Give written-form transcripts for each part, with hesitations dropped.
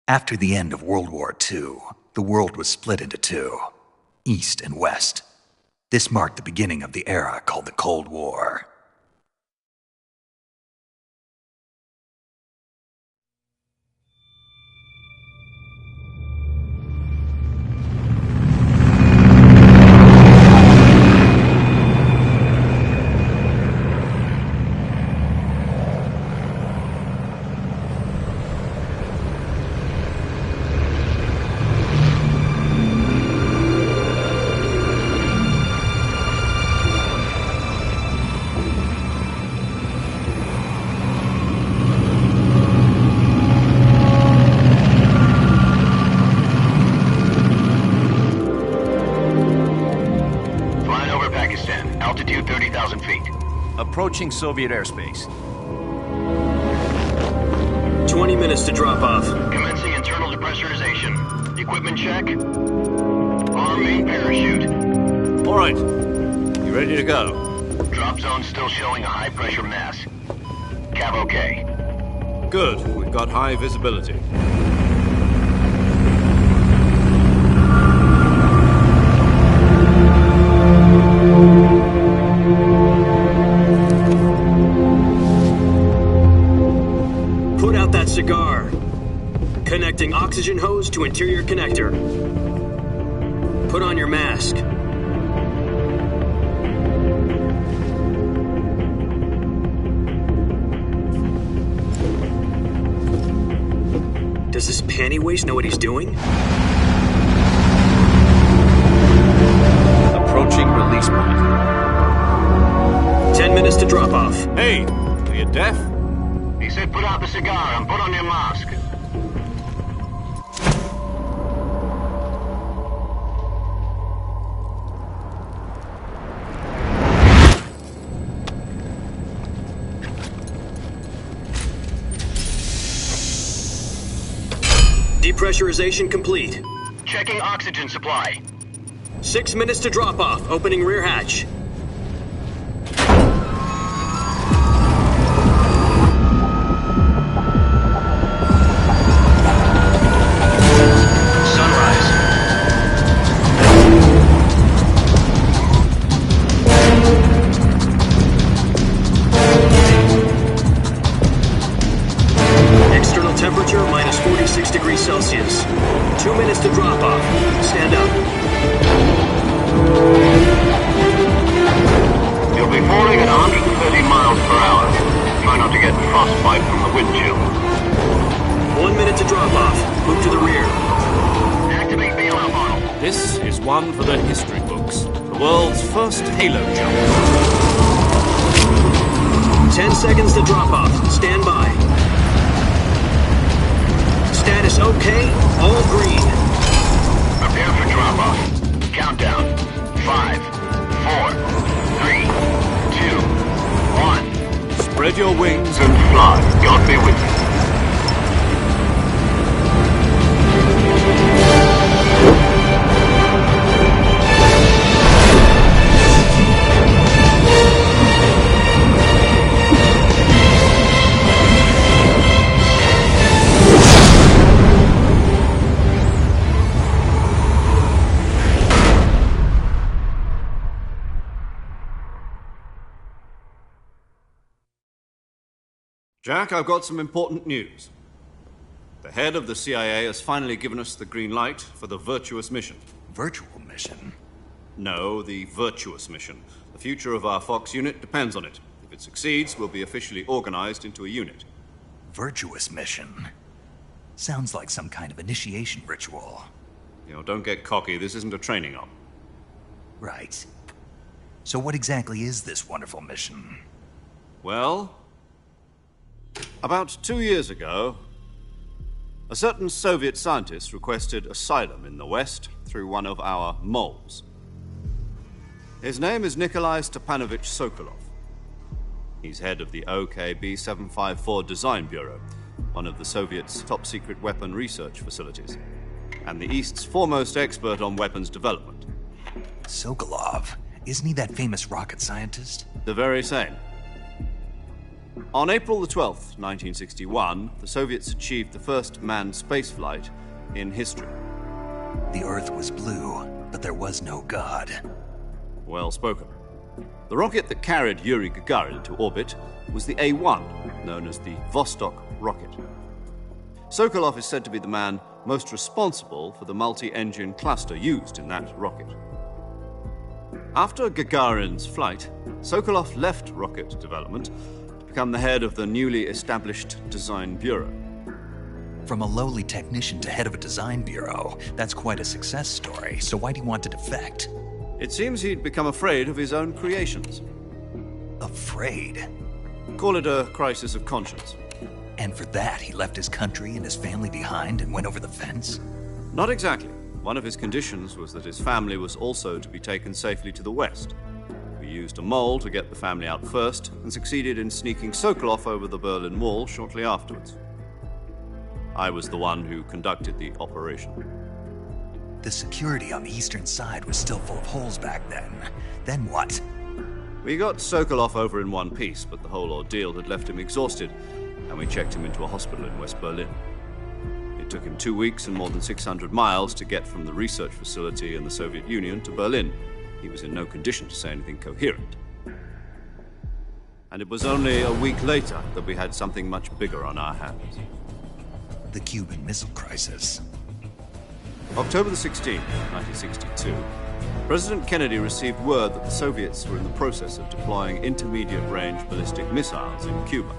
After the end of World War II, the world was split into two, East and West. This marked the beginning of the era called the Cold War. Approaching Soviet airspace. 20 minutes to drop off. Commencing internal depressurization. Equipment check. Arm main parachute. All right. You ready to go? Drop zone still showing a high pressure mass. Cav okay. Good. We've got high visibility. Cigar. Connecting oxygen hose to interior connector. Put on your mask. Does this panty waste know what he's doing? Approaching release point. 10 minutes to drop off. Hey, are you deaf? He said put out the cigar and put on your mask. Depressurization complete. Checking oxygen supply. 6 minutes to drop off. Opening rear hatch. Temperature minus 46 degrees Celsius. 2 minutes to drop off. Stand up. You'll be falling at 130 miles per hour. Try not to get frostbite from the wind chill. 1 minute to drop off. Move to the rear. Activate bailout model. This is one for the history books. The world's first halo jump. 10 seconds to drop off. Stand by. Status okay, all green. Prepare for drop-off. Countdown. 5, 4, 3, 2, 1. Spread your wings And fly. God be with you. Jack, I've got some important news. The head of the CIA has finally given us the green light for the virtuous mission. Virtual mission? No, the virtuous mission. The future of our Fox unit depends on it. If it succeeds, we'll be officially organized into a unit. Virtuous mission? Sounds like some kind of initiation ritual. You know, don't get cocky. This isn't a training op. Right. So what exactly is this wonderful mission? Well, about 2 years ago, a certain Soviet scientist requested asylum in the West through one of our moles. His name is Nikolai Stepanovich Sokolov. He's head of the OKB 754 Design Bureau, one of the Soviets' top-secret weapon research facilities, and the East's foremost expert on weapons development. Sokolov? Isn't he that famous rocket scientist? The very same. On April the 12th, 1961, the Soviets achieved the first manned spaceflight in history. The Earth was blue, but there was no God. Well spoken. The rocket that carried Yuri Gagarin into orbit was the A-1, known as the Vostok rocket. Sokolov is said to be the man most responsible for the multi-engine cluster used in that rocket. After Gagarin's flight, Sokolov left rocket development to become the head of the newly established Design Bureau. From a lowly technician to head of a design bureau, that's quite a success story. So why do you want to defect? It seems he'd become afraid of his own creations. Afraid? Call it a crisis of conscience. And for that, he left his country and his family behind and went over the fence? Not exactly. One of his conditions was that his family was also to be taken safely to the west. We used a mole to get the family out first and succeeded in sneaking Sokolov over the Berlin Wall shortly afterwards. I was the one who conducted the operation. The security on the eastern side was still full of holes back then. Then what? We got Sokolov over in one piece, but the whole ordeal had left him exhausted, and we checked him into a hospital in West Berlin. It took him 2 weeks and more than 600 miles to get from the research facility in the Soviet Union to Berlin. He was in no condition to say anything coherent. And it was only a week later that we had something much bigger on our hands. The Cuban Missile Crisis. October the 16th, 1962, President Kennedy received word that the Soviets were in the process of deploying intermediate-range ballistic missiles in Cuba.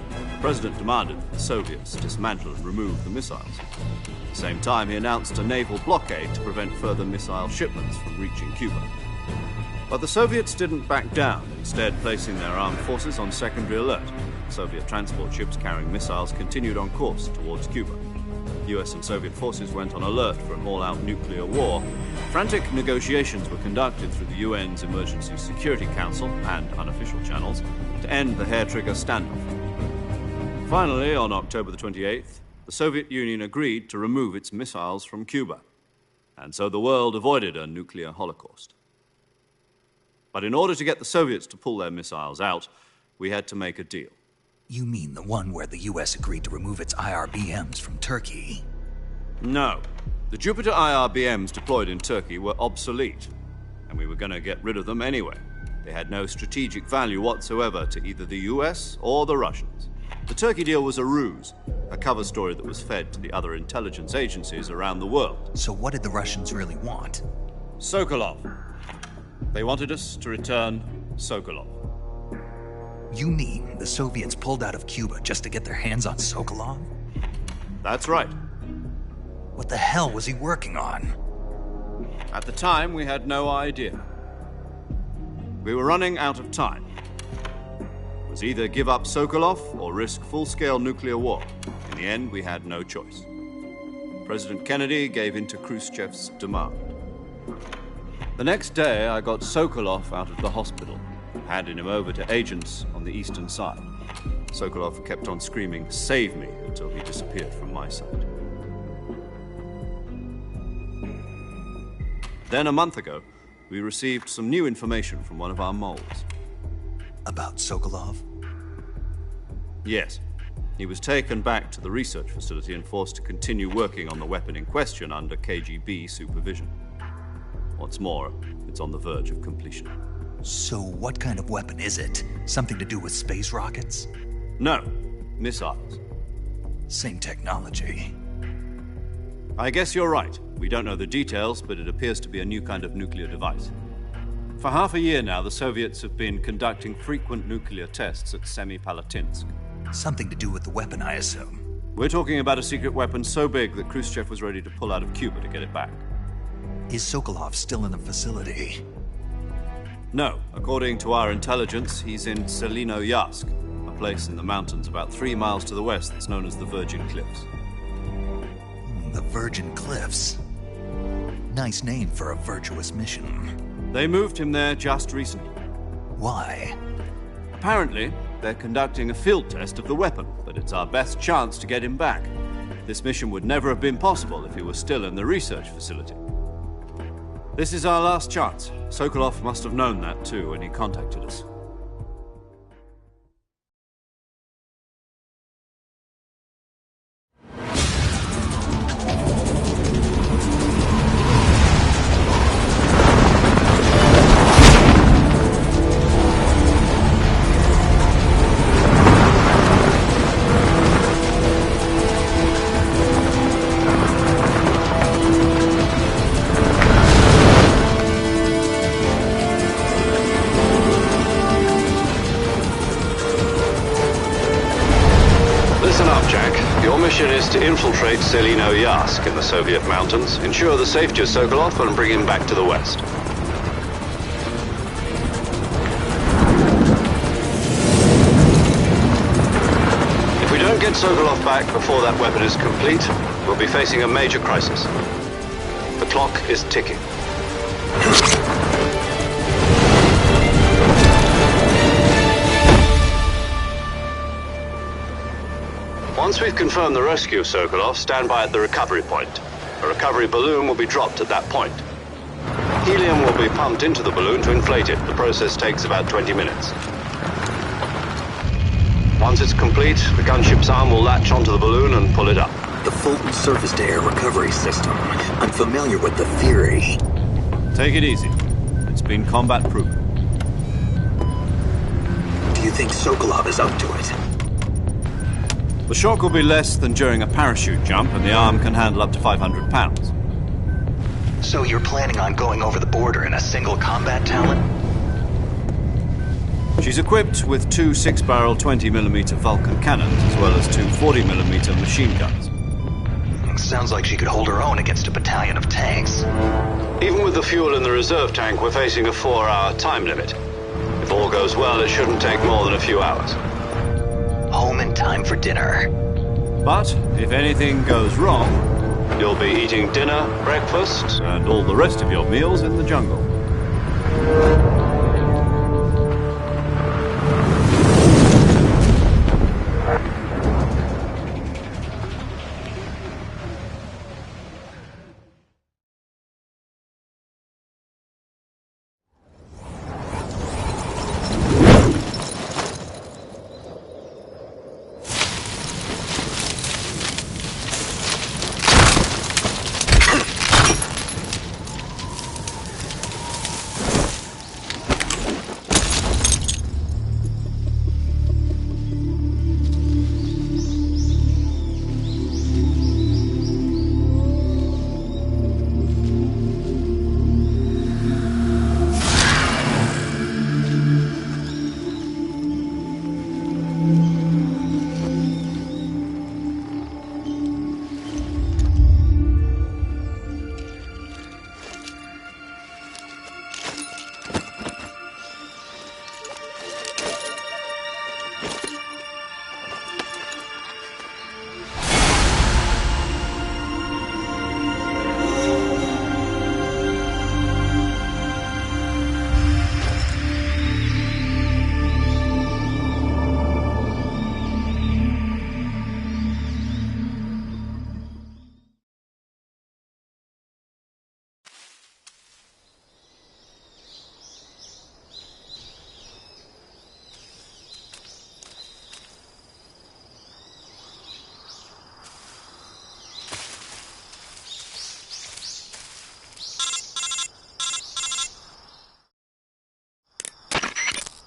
The President demanded that the Soviets dismantle and remove the missiles. At the same time, he announced a naval blockade to prevent further missile shipments from reaching Cuba. But the Soviets didn't back down, instead placing their armed forces on secondary alert. Soviet transport ships carrying missiles continued on course towards Cuba. US and Soviet forces went on alert for an all-out nuclear war. Frantic negotiations were conducted through the UN's Emergency Security Council and unofficial channels to end the hair-trigger standoff. Finally, on October the 28th, the Soviet Union agreed to remove its missiles from Cuba. And so the world avoided a nuclear holocaust. But in order to get the Soviets to pull their missiles out, we had to make a deal. You mean the one where the US agreed to remove its IRBMs from Turkey? No. The Jupiter IRBMs deployed in Turkey were obsolete, and we were going to get rid of them anyway. They had no strategic value whatsoever to either the US or the Russians. The Turkey deal was a ruse, a cover story that was fed to the other intelligence agencies around the world. So what did the Russians really want? Sokolov. They wanted us to return Sokolov. You mean the Soviets pulled out of Cuba just to get their hands on Sokolov? That's right. What the hell was he working on? At the time, we had no idea. We were running out of time. It was either give up Sokolov or risk full-scale nuclear war. In the end, we had no choice. President Kennedy gave in to Khrushchev's demand. The next day, I got Sokolov out of the hospital, handing him over to agents on the eastern side. Sokolov kept on screaming, "Save me," until he disappeared from my sight. Then a month ago, we received some new information from one of our moles. About Sokolov? Yes. He was taken back to the research facility and forced to continue working on the weapon in question under KGB supervision. What's more, it's on the verge of completion. So what kind of weapon is it? Something to do with space rockets? No, missiles. Same technology. I guess you're right. We don't know the details, but it appears to be a new kind of nuclear device. For half a year now, the Soviets have been conducting frequent nuclear tests at Semipalatinsk. Something to do with the weapon, I assume. We're talking about a secret weapon so big that Khrushchev was ready to pull out of Cuba to get it back. Is Sokolov still in the facility? No. According to our intelligence, he's in Selinoyarsk, a place in the mountains about 3 miles to the west that's known as the Virgin Cliffs. The Virgin Cliffs. Nice name for a virtuous mission. They moved him there just recently. Why? Apparently, they're conducting a field test of the weapon, but it's our best chance to get him back. This mission would never have been possible if he was still in the research facility. This is our last chance. Sokolov must have known that too when he contacted us. Listen up, Jack. Your mission is to infiltrate Selino-Yask in the Soviet mountains, ensure the safety of Sokolov, and bring him back to the West. If we don't get Sokolov back before that weapon is complete, we'll be facing a major crisis. The clock is ticking. Once we've confirmed the rescue of Sokolov, stand by at the recovery point. A recovery balloon will be dropped at that point. Helium will be pumped into the balloon to inflate it. The process takes about 20 minutes. Once it's complete, the gunship's arm will latch onto the balloon and pull it up. The Fulton surface-to-air recovery system. I'm familiar with the theory. Take it easy. It's been combat-proven. Do you think Sokolov is up to it? The shock will be less than during a parachute jump, and the arm can handle up to 500 pounds. So you're planning on going over the border in a single combat talent? She's equipped with two 6-barrel 20mm Vulcan cannons, as well as two 40mm machine guns. Sounds like she could hold her own against a battalion of tanks. Even with the fuel in the reserve tank, we're facing a 4-hour time limit. If all goes well, it shouldn't take more than a few hours. Home in time for dinner. But if anything goes wrong, you'll be eating dinner, breakfast, and all the rest of your meals in the jungle.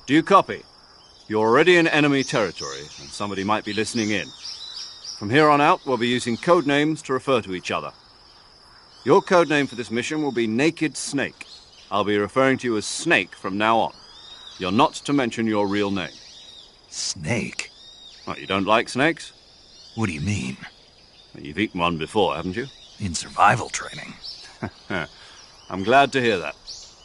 Do you copy? You're already in enemy territory, and somebody might be listening in. From here on out, we'll be using code names to refer to each other. Your code name for this mission will be Naked Snake. I'll be referring to you as Snake from now on. You're not to mention your real name. Snake? What, you don't like snakes? What do you mean? You've eaten one before, haven't you? In survival training. I'm glad to hear that.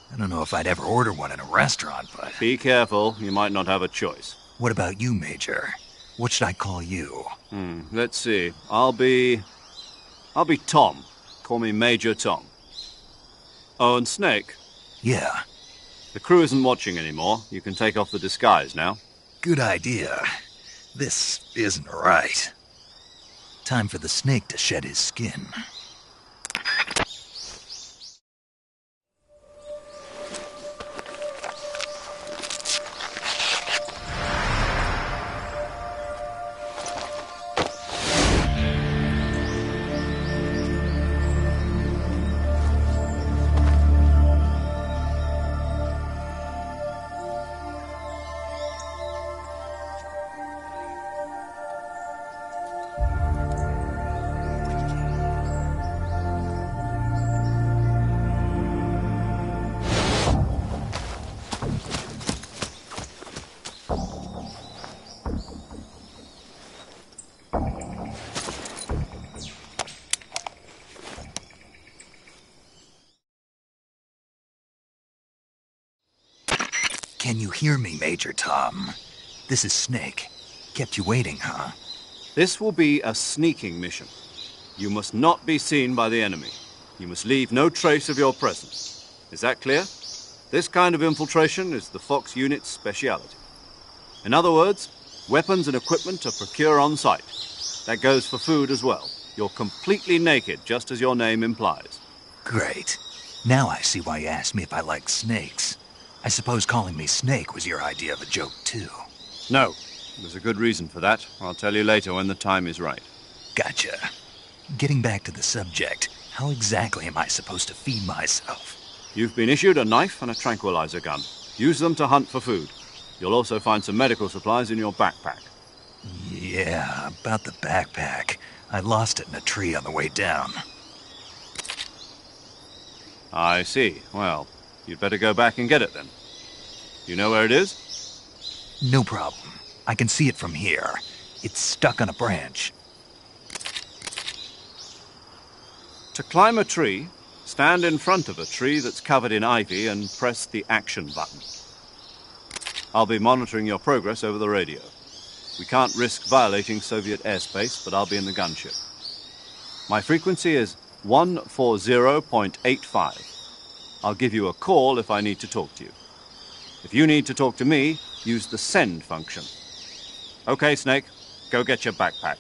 I don't know if I'd ever order one in a restaurant, but... Be careful, you might not have a choice. What about you, Major? What should I call you? Let's see. I'll be Tom. Call me Major Tom. Oh, and Snake? Yeah. The crew isn't watching anymore. You can take off the disguise now. Good idea. This isn't right. Time for the snake to shed his skin. Can you hear me, Major Tom? This is Snake. Kept you waiting, huh? This will be a sneaking mission. You must not be seen by the enemy. You must leave no trace of your presence. Is that clear? This kind of infiltration is the Fox unit's speciality. In other words, weapons and equipment are procured on site. That goes for food as well. You're completely naked, just as your name implies. Great. Now I see why you asked me if I like snakes. I suppose calling me Snake was your idea of a joke, too. No, there's a good reason for that. I'll tell you later when the time is right. Gotcha. Getting back to the subject, how exactly am I supposed to feed myself? You've been issued a knife and a tranquilizer gun. Use them to hunt for food. You'll also find some medical supplies in your backpack. Yeah, about the backpack. I lost it in a tree on the way down. I see. Well, you'd better go back and get it then. You know where it is? No problem. I can see it from here. It's stuck on a branch. To climb a tree, stand in front of a tree that's covered in ivy and press the action button. I'll be monitoring your progress over the radio. We can't risk violating Soviet airspace, but I'll be in the gunship. My frequency is 140.85. I'll give you a call if I need to talk to you. If you need to talk to me, use the send function. Okay, Snake, go get your backpack.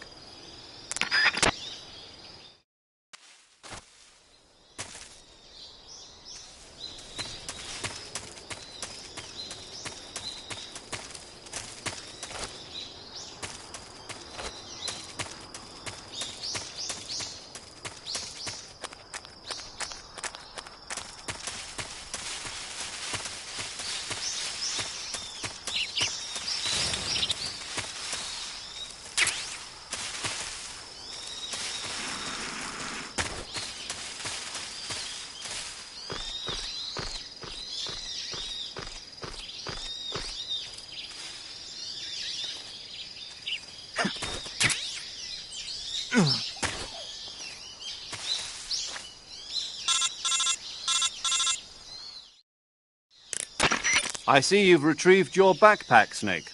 I see you've retrieved your backpack, Snake.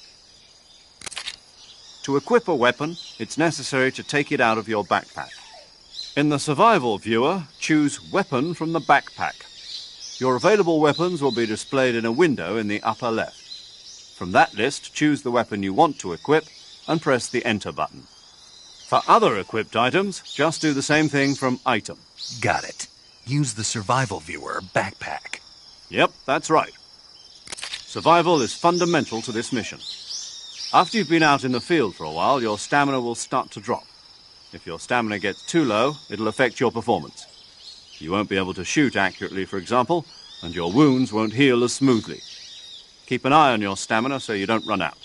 To equip a weapon, it's necessary to take it out of your backpack. In the survival viewer, choose Weapon from the backpack. Your available weapons will be displayed in a window in the upper left. From that list, choose the weapon you want to equip and press the Enter button. For other equipped items, just do the same thing from Item. Got it. Use the survival viewer backpack. Yep, that's right. Survival is fundamental to this mission. After you've been out in the field for a while, your stamina will start to drop. If your stamina gets too low, it'll affect your performance. You won't be able to shoot accurately, for example, and your wounds won't heal as smoothly. Keep an eye on your stamina so you don't run out.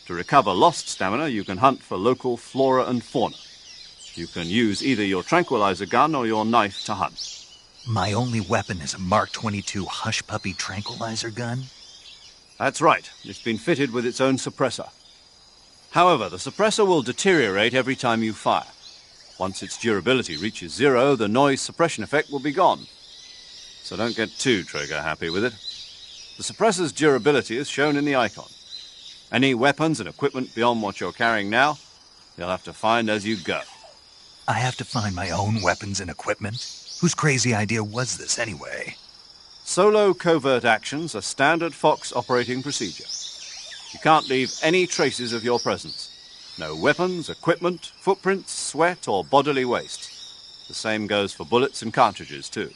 To recover lost stamina, you can hunt for local flora and fauna. You can use either your tranquilizer gun or your knife to hunt. My only weapon is a Mark 22 Hush Puppy tranquilizer gun? That's right. It's been fitted with its own suppressor. However, the suppressor will deteriorate every time you fire. Once its durability reaches 0, the noise suppression effect will be gone. So don't get too trigger-happy with it. The suppressor's durability is shown in the icon. Any weapons and equipment beyond what you're carrying now, you'll have to find as you go. I have to find my own weapons and equipment? Whose crazy idea was this, anyway? Solo covert actions are standard Fox operating procedure. You can't leave any traces of your presence. No weapons, equipment, footprints, sweat, or bodily waste. The same goes for bullets and cartridges, too.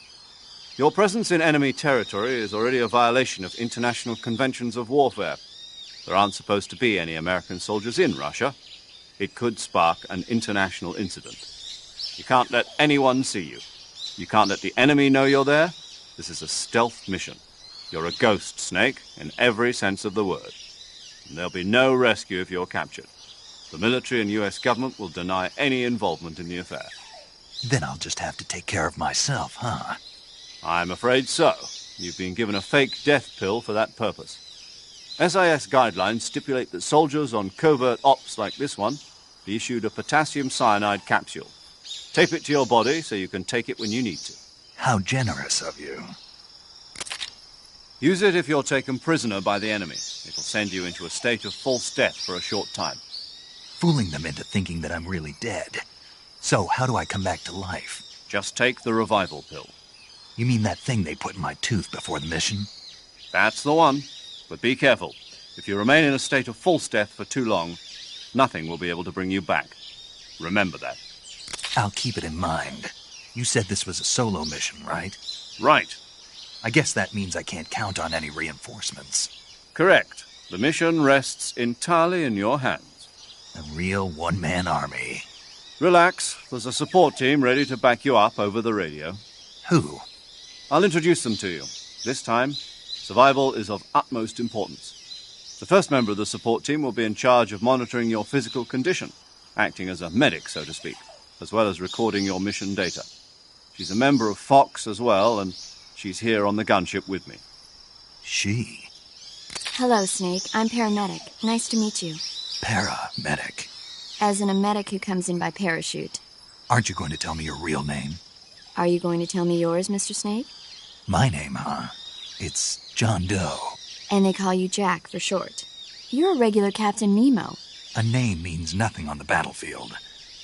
Your presence in enemy territory is already a violation of international conventions of warfare. There aren't supposed to be any American soldiers in Russia. It could spark an international incident. You can't let anyone see you. You can't let the enemy know you're there. This is a stealth mission. You're a ghost, Snake, in every sense of the word. And there'll be no rescue if you're captured. The military and US government will deny any involvement in the affair. Then I'll just have to take care of myself, huh? I'm afraid so. You've been given a fake death pill for that purpose. SIS guidelines stipulate that soldiers on covert ops like this one be issued a potassium cyanide capsule. Tape it to your body so you can take it when you need to. How generous of you. Use it if you're taken prisoner by the enemy. It'll send you into a state of false death for a short time. Fooling them into thinking that I'm really dead. So, how do I come back to life? Just take the revival pill. You mean that thing they put in my tooth before the mission? That's the one. But be careful. If you remain in a state of false death for too long, nothing will be able to bring you back. Remember that. I'll keep it in mind. You said this was a solo mission, right? Right. I guess that means I can't count on any reinforcements. Correct. The mission rests entirely in your hands. A real one-man army. Relax. There's a support team ready to back you up over the radio. Who? I'll introduce them to you. This time, survival is of utmost importance. The first member of the support team will be in charge of monitoring your physical condition, acting as a medic, so to speak, as well as recording your mission data. She's a member of Fox as well, and she's here on the gunship with me. She? Hello, Snake. I'm paramedic. Nice to meet you. Paramedic. As in a medic who comes in by parachute. Aren't you going to tell me your real name? Are you going to tell me yours, Mr. Snake? My name, huh? It's John Doe. And they call you Jack for short. You're a regular Captain Nemo. A name means nothing on the battlefield.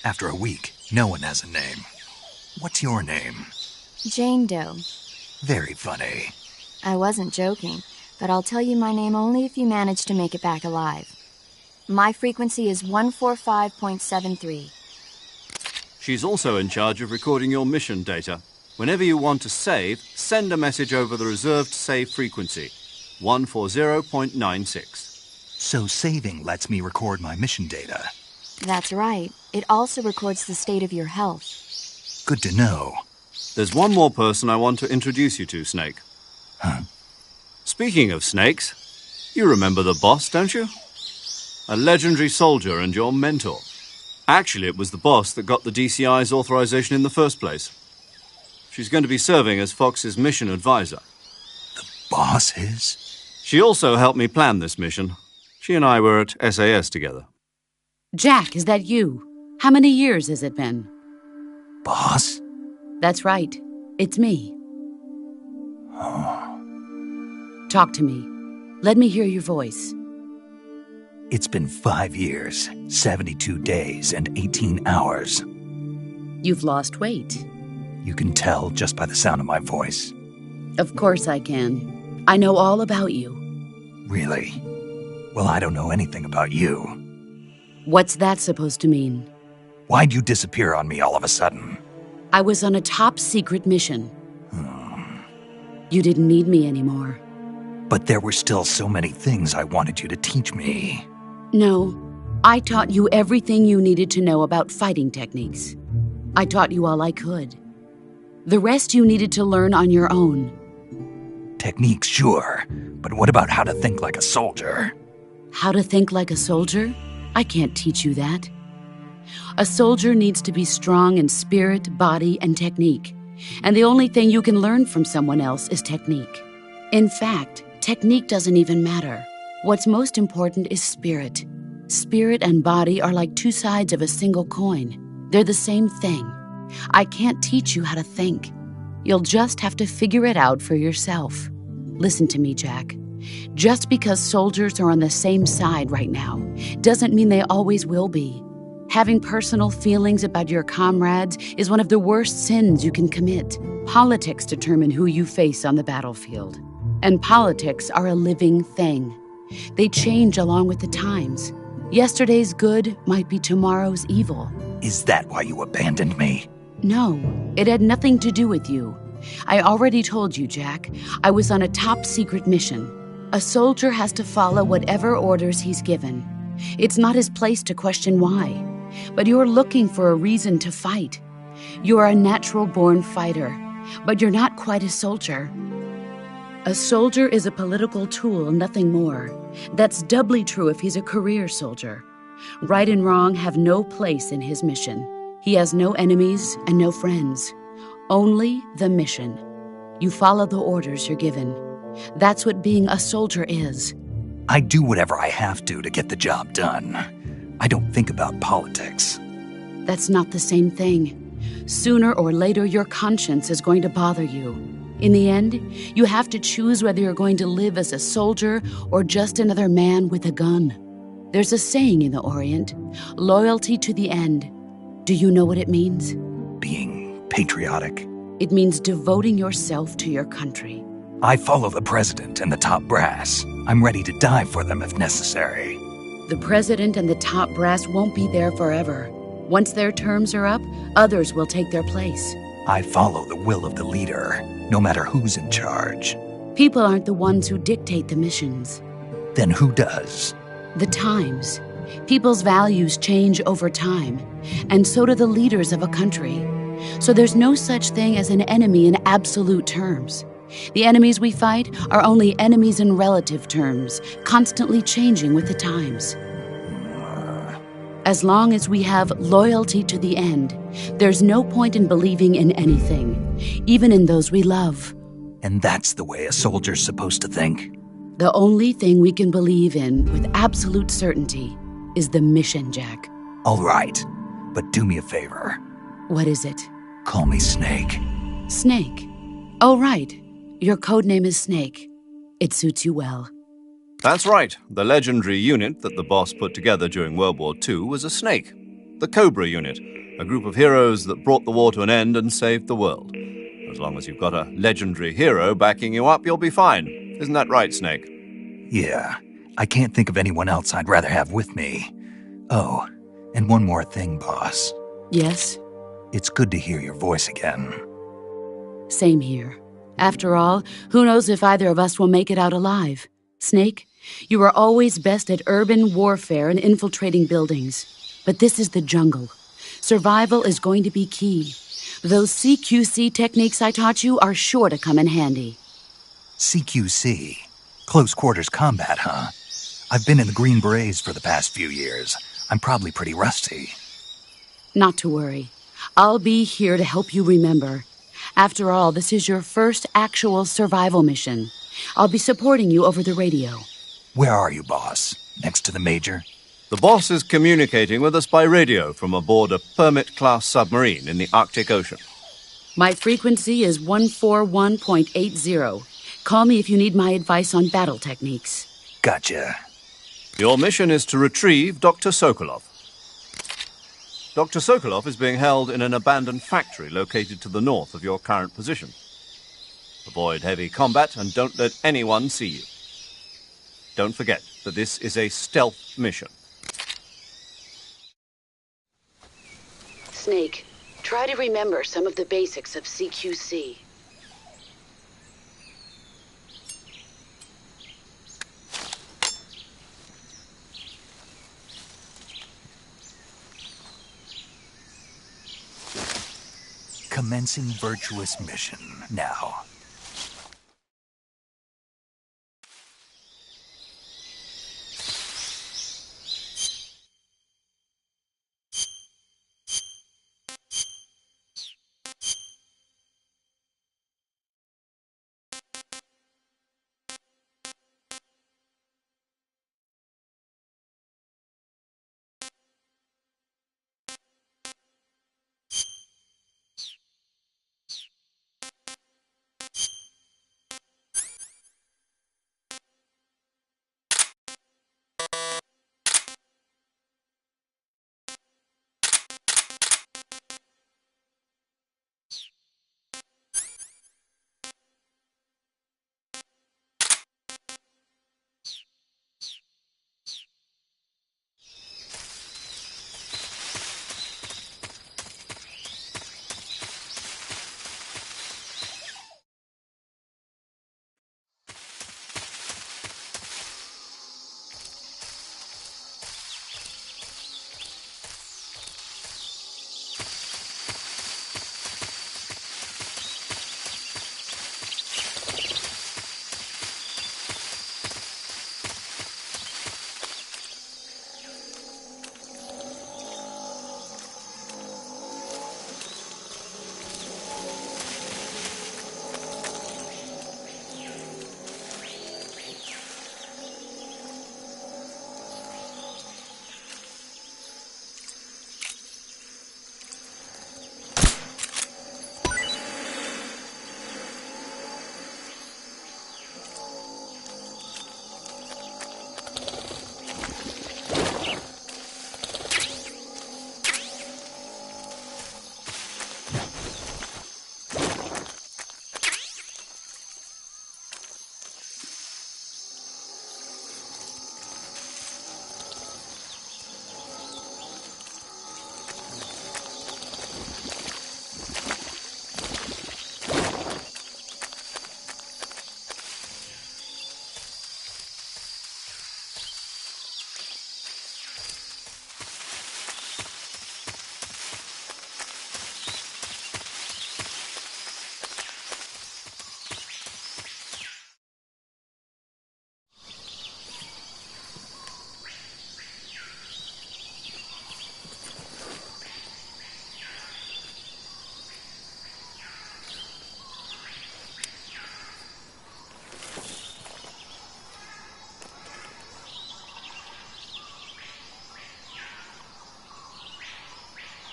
After a week, no one has a name. What's your name? Jane Doe. Very funny. I wasn't joking, but I'll tell you my name only if you manage to make it back alive. My frequency is 145.73. She's also in charge of recording your mission data. Whenever you want to save, send a message over the reserved save frequency, 140.96. So saving lets me record my mission data. That's right. It also records the state of your health. Good to know. There's one more person I want to introduce you to, Snake. Huh? Speaking of snakes, you remember the boss, don't you? A legendary soldier and your mentor. Actually, it was the boss that got the DCI's authorization in the first place. She's going to be serving as Fox's mission advisor. The boss is? She also helped me plan this mission. She and I were at SAS together. Jack, is that you? How many years has it been? Boss? That's right. It's me. Oh. Talk to me. Let me hear your voice. It's been 5 years, 72 days, and 18 hours. You've lost weight. You can tell just by the sound of my voice. Of course I can. I know all about you. Really? Well, I don't know anything about you. What's that supposed to mean? Why'd you disappear on me all of a sudden? I was on a top-secret mission. You didn't need me anymore. But there were still so many things I wanted you to teach me. No, I taught you everything you needed to know about fighting techniques. I taught you all I could. The rest you needed to learn on your own. Techniques, sure. But what about how to think like a soldier? How to think like a soldier? I can't teach you that. A soldier needs to be strong in spirit, body, and technique. And the only thing you can learn from someone else is technique. In fact, technique doesn't even matter. What's most important is spirit. Spirit and body are like two sides of a single coin. They're the same thing. I can't teach you how to think. You'll just have to figure it out for yourself. Listen to me, Jack. Just because soldiers are on the same side right now doesn't mean they always will be. Having personal feelings about your comrades is one of the worst sins you can commit. Politics determine who you face on the battlefield. And politics are a living thing. They change along with the times. Yesterday's good might be tomorrow's evil. Is that why you abandoned me? No, it had nothing to do with you. I already told you, Jack. I was on a top-secret mission. A soldier has to follow whatever orders he's given. It's not his place to question why. But you're looking for a reason to fight. You're a natural-born fighter, but you're not quite a soldier. A soldier is a political tool, nothing more. That's doubly true if he's a career soldier. Right and wrong have no place in his mission. He has no enemies and no friends. Only the mission. You follow the orders you're given. That's what being a soldier is. I do whatever I have to get the job done. I don't think about politics. That's not the same thing. Sooner or later, your conscience is going to bother you. In the end, you have to choose whether you're going to live as a soldier or just another man with a gun. There's a saying in the Orient, loyalty to the end. Do you know what it means? Being patriotic. It means devoting yourself to your country. I follow the president and the top brass. I'm ready to die for them if necessary. The president and the top brass won't be there forever. Once their terms are up, others will take their place. I follow the will of the leader, no matter who's in charge. People aren't the ones who dictate the missions. Then who does? The times. People's values change over time, and so do the leaders of a country. So there's no such thing as an enemy in absolute terms. The enemies we fight are only enemies in relative terms, constantly changing with the times. As long as we have loyalty to the end, there's no point in believing in anything, even in those we love. And that's the way a soldier's supposed to think? The only thing we can believe in with absolute certainty is the mission, Jack. All right, but do me a favor. What is it? Call me Snake. Snake. Oh, right. Your code name is Snake. It suits you well. That's right. The legendary unit that the boss put together during World War II was a snake. The Cobra unit, a group of heroes that brought the war to an end and saved the world. As long as you've got a legendary hero backing you up, you'll be fine. Isn't that right, Snake? Yeah, I can't think of anyone else I'd rather have with me. Oh, and one more thing, boss. Yes? It's good to hear your voice again. Same here. After all, who knows if either of us will make it out alive? Snake, you are always best at urban warfare and infiltrating buildings. But this is the jungle. Survival is going to be key. Those CQC techniques I taught you are sure to come in handy. CQC? Close quarters combat, huh? I've been in the Green Berets for the past few years. I'm probably pretty rusty. Not to worry. I'll be here to help you remember. After all, this is your first actual survival mission. I'll be supporting you over the radio. Where are you, boss? Next to the major? The boss is communicating with us by radio from aboard a Permit-class submarine in the Arctic Ocean. My frequency is 141.80. Call me if you need my advice on battle techniques. Gotcha. Your mission is to retrieve Dr. Sokolov. Dr. Sokolov is being held in an abandoned factory located to the north of your current position. Avoid heavy combat and don't let anyone see you. Don't forget that this is a stealth mission. Snake, try to remember some of the basics of CQC. Commencing virtuous mission now.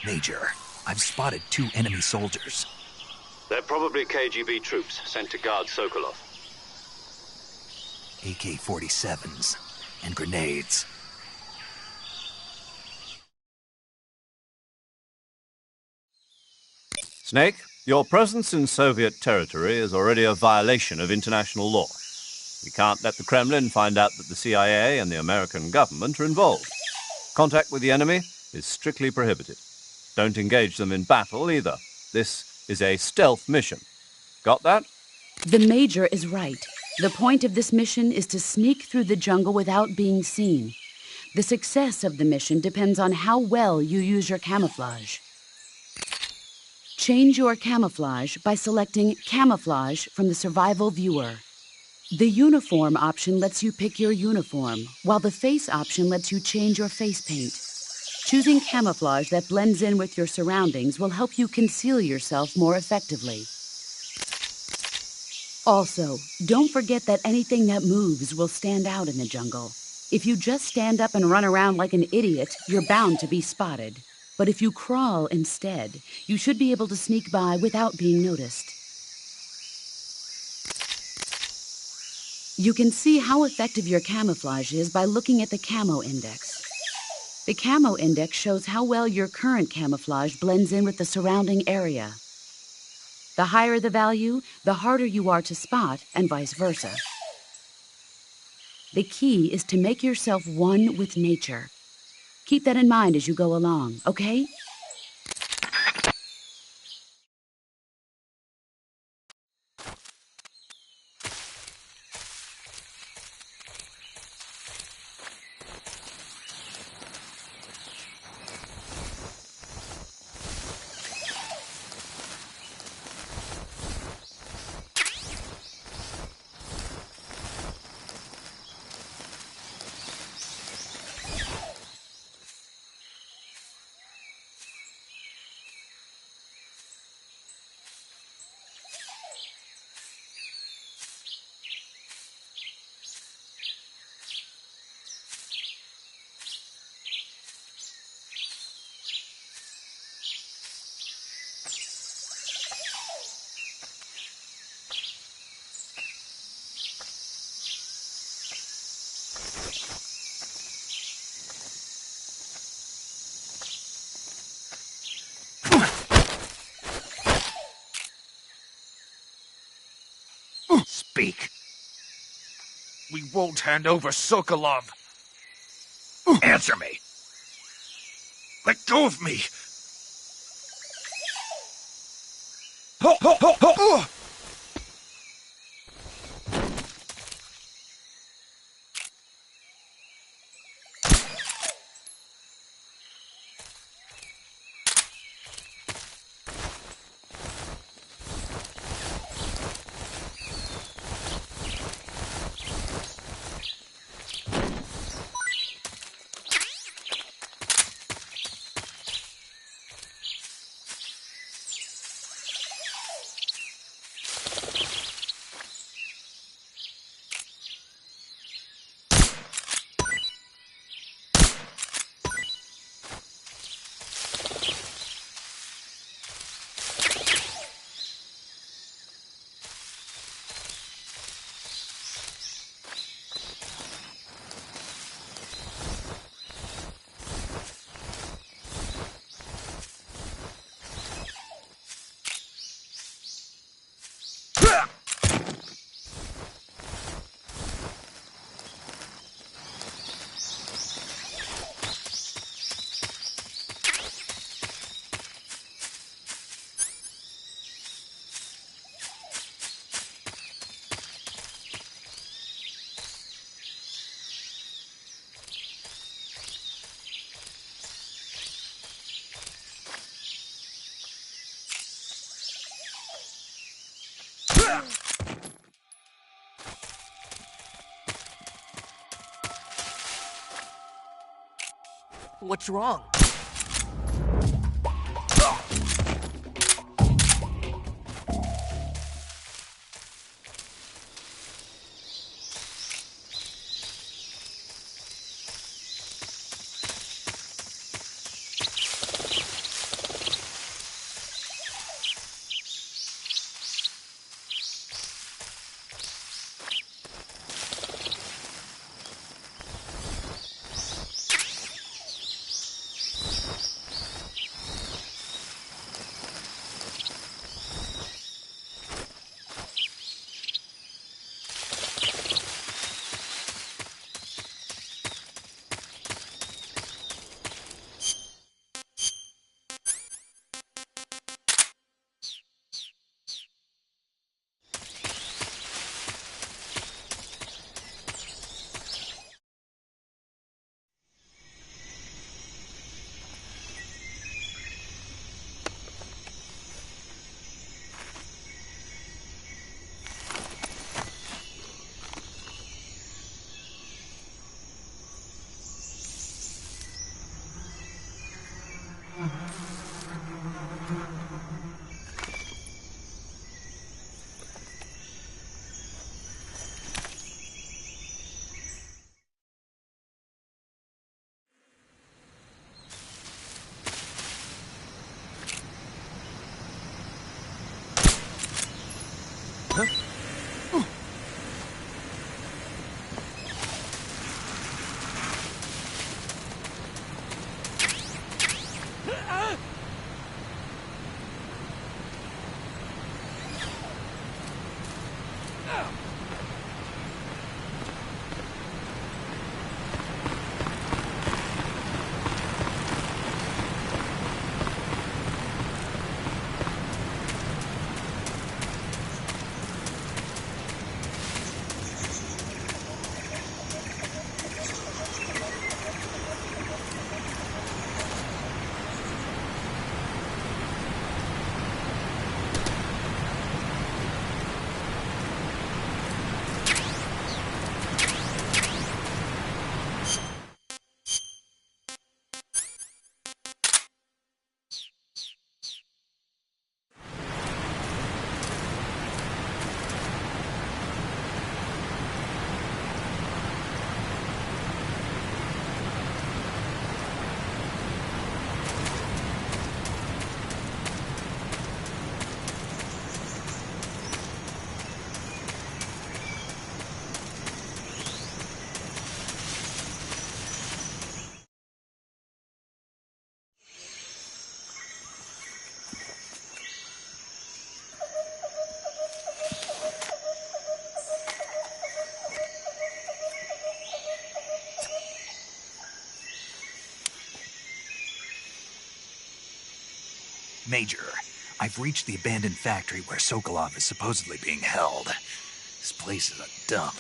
Major, I've spotted 2 enemy soldiers. They're probably KGB troops sent to guard Sokolov. AK-47s and grenades. Snake, your presence in Soviet territory is already a violation of international law. We can't let the Kremlin find out that the CIA and the American government are involved. Contact with the enemy is strictly prohibited. Don't engage them in battle either. This is a stealth mission. Got that? The Major is right. The point of this mission is to sneak through the jungle without being seen. The success of the mission depends on how well you use your camouflage. Change your camouflage by selecting Camouflage from the Survival Viewer. The Uniform option lets you pick your uniform, while the Face option lets you change your face paint. Choosing camouflage that blends in with your surroundings will help you conceal yourself more effectively. Also, don't forget that anything that moves will stand out in the jungle. If you just stand up and run around like an idiot, you're bound to be spotted. But if you crawl instead, you should be able to sneak by without being noticed. You can see how effective your camouflage is by looking at the Camo Index. The Camo Index shows how well your current camouflage blends in with the surrounding area. The higher the value, the harder you are to spot, and vice versa. The key is to make yourself one with nature. Keep that in mind as you go along, okay? Speak. We won't hand over Sokolov. Answer me. Let go of me. Ho, ho, ho, ho. What's wrong? Major, I've reached the abandoned factory where Sokolov is supposedly being held. This place is a dump.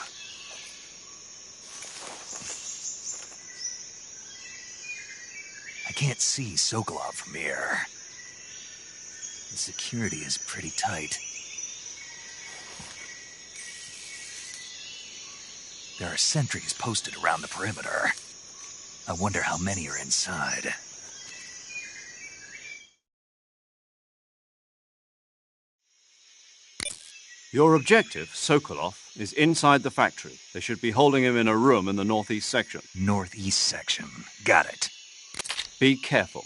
I can't see Sokolov from here. The security is pretty tight. There are sentries posted around the perimeter. I wonder how many are inside. Your objective, Sokolov, is inside the factory. They should be holding him in a room in the northeast section. Northeast section. Got it. Be careful.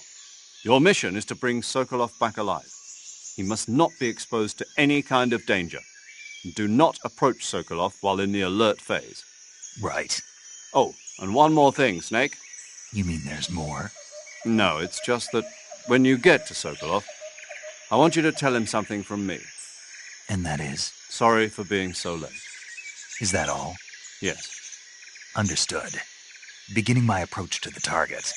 Your mission is to bring Sokolov back alive. He must not be exposed to any kind of danger. Do not approach Sokolov while in the alert phase. Right. Oh, and one more thing, Snake. You mean there's more? No, it's just that when you get to Sokolov, I want you to tell him something from me. And that is? Sorry for being so late. Is that all? Yes. Understood. Beginning my approach to the target.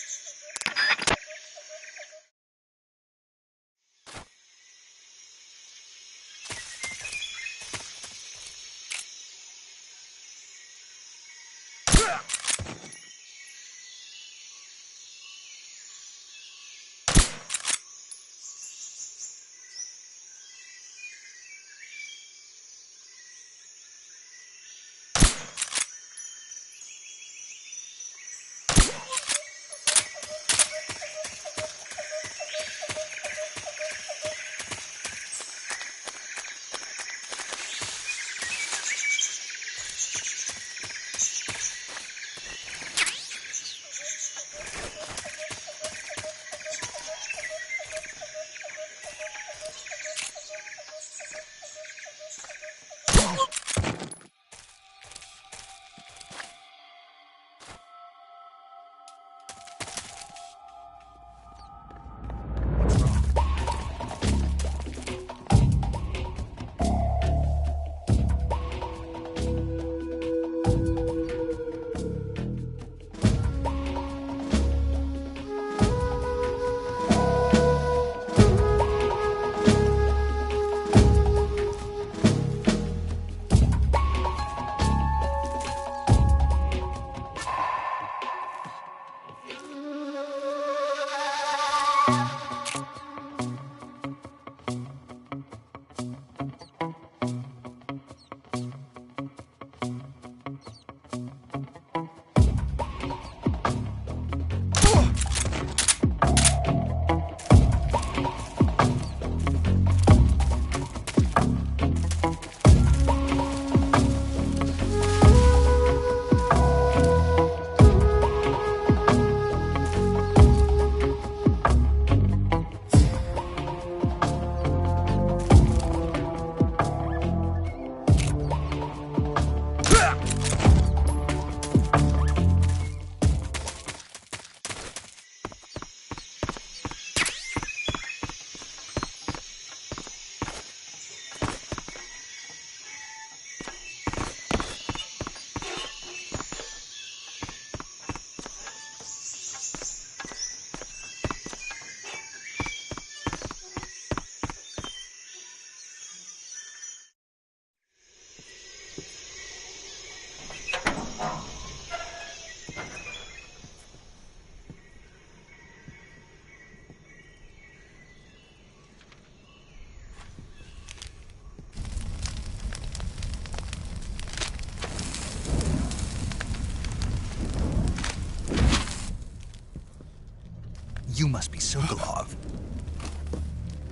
You must be Sokolov.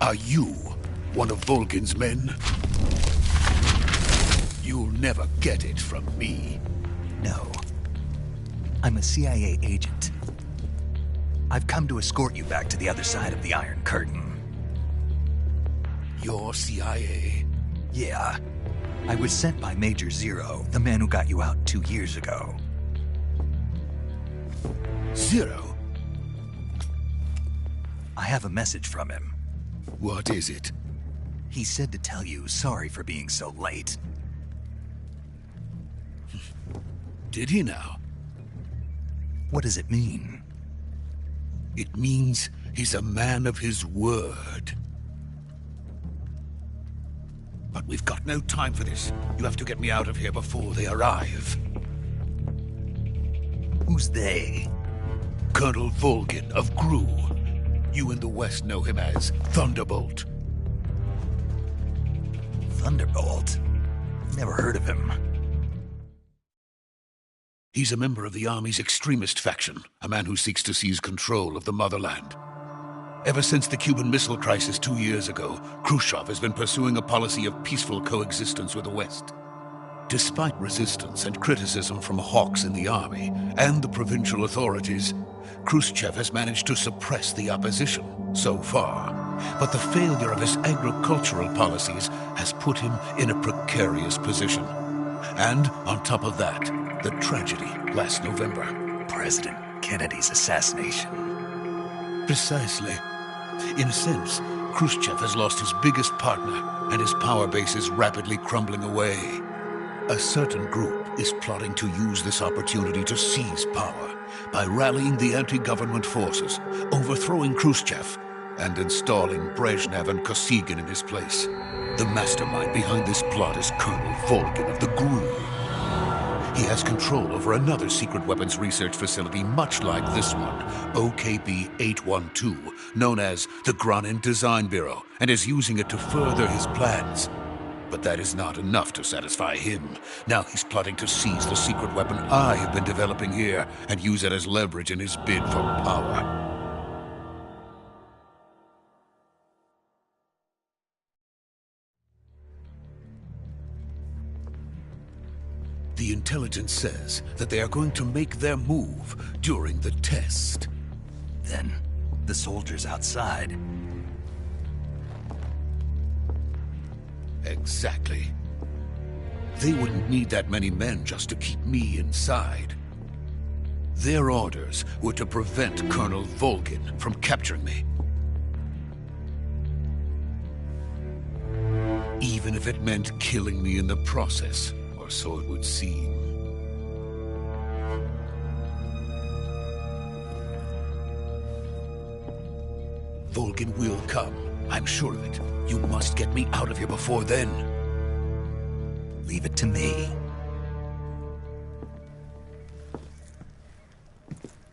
Are you one of Volgin's men? You'll never get it from me. No. I'm a CIA agent. I've come to escort you back to the other side of the Iron Curtain. You're CIA? Yeah. I was sent by Major Zero, the man who got you out 2 years ago. Zero? I have a message from him. What is it? He said to tell you sorry for being so late. Did he now? What does it mean? It means he's a man of his word. But we've got no time for this. You have to get me out of here before they arrive. Who's they? Colonel Volgin of Gru. You in the West know him as Thunderbolt. Thunderbolt? Never heard of him. He's a member of the Army's extremist faction, a man who seeks to seize control of the motherland. Ever since the Cuban Missile Crisis 2 years ago, Khrushchev has been pursuing a policy of peaceful coexistence with the West. Despite resistance and criticism from hawks in the army and the provincial authorities, Khrushchev has managed to suppress the opposition so far. But the failure of his agricultural policies has put him in a precarious position. And on top of that, the tragedy last November. President Kennedy's assassination. Precisely. In a sense, Khrushchev has lost his biggest partner, and his power base is rapidly crumbling away. A certain group is plotting to use this opportunity to seize power by rallying the anti-government forces, overthrowing Khrushchev, and installing Brezhnev and Kosygin in his place. The mastermind behind this plot is Colonel Volgin of the Gru. He has control over another secret weapons research facility much like this one, OKB-812, known as the Granin Design Bureau, and is using it to further his plans. But that is not enough to satisfy him. Now he's plotting to seize the secret weapon I have been developing here and use it as leverage in his bid for power. The intelligence says that they are going to make their move during the test. Then, the soldiers outside. Exactly. They wouldn't need that many men just to keep me inside. Their orders were to prevent Colonel Volgin from capturing me. Even if it meant killing me in the process. So it would seem. Volgin will come. I'm sure of it. You must get me out of here before then. Leave it to me.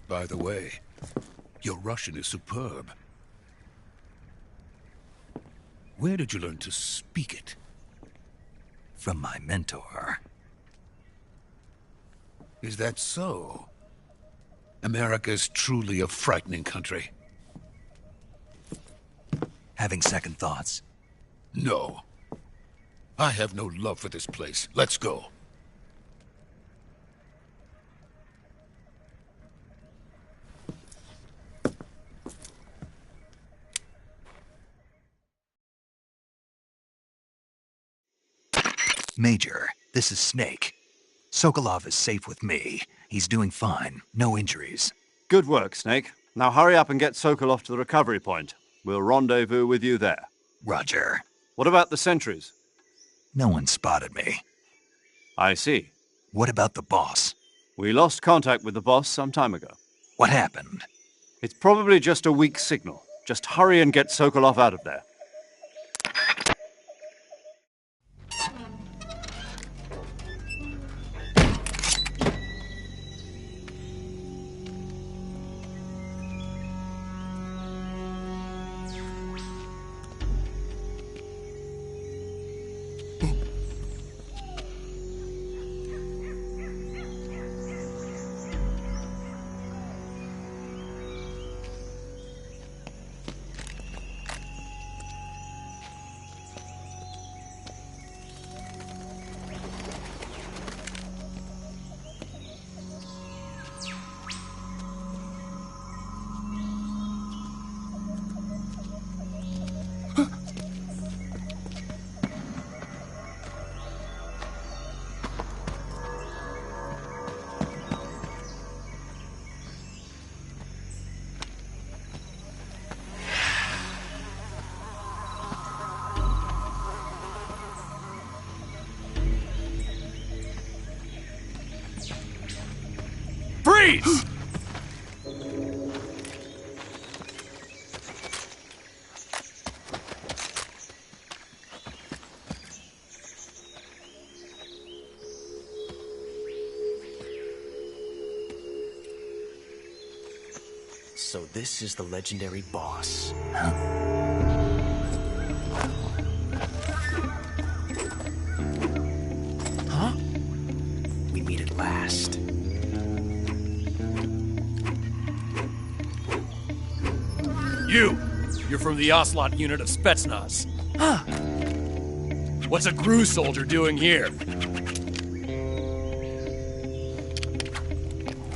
By the way, your Russian is superb. Where did you learn to speak it? From my mentor. Is that so? America is truly a frightening country. Having second thoughts? No. I have no love for this place. Let's go. Major, this is Snake. Sokolov is safe with me. He's doing fine. No injuries. Good work, Snake. Now hurry up and get Sokolov to the recovery point. We'll rendezvous with you there. Roger. What about the sentries? No one spotted me. I see. What about the boss? We lost contact with the boss some time ago. What happened? It's probably just a weak signal. Just hurry and get Sokolov out of there. Freeze! So this is the legendary boss. Huh? We meet at last. You're from the Ocelot unit of Spetsnaz. Huh. What's a GRU soldier doing here?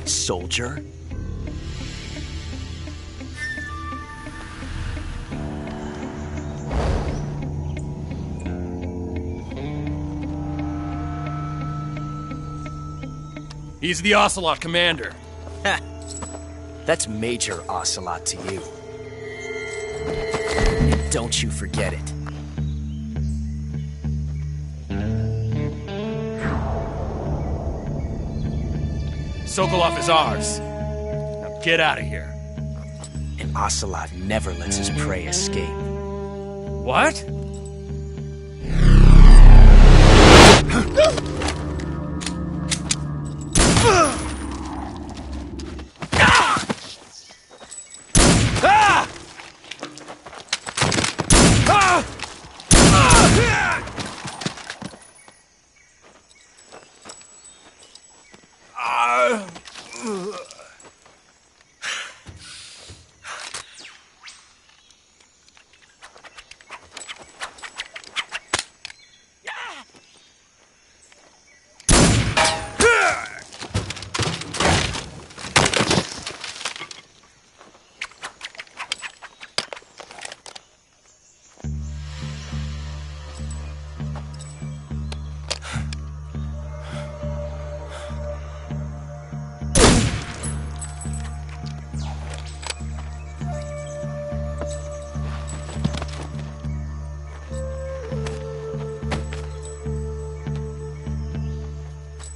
Soldier? He's the Ocelot commander. Ha! That's Major Ocelot to you. And don't you forget it. Sokolov is ours. Now get out of here. And Ocelot never lets his prey escape. What?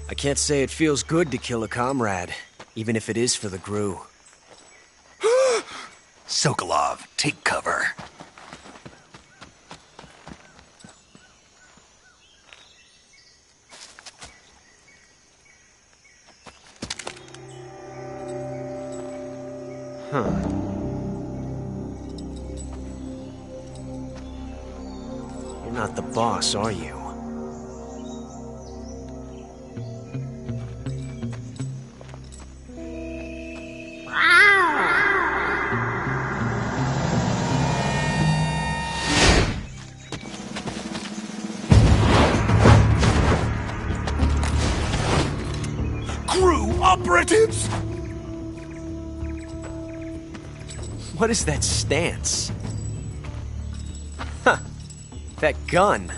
I can't say it feels good to kill a comrade, even if it is for the GRU. Sokolov, take cover. Huh. You're not the boss, are you? GRU operatives! What is that stance? Huh. That gun.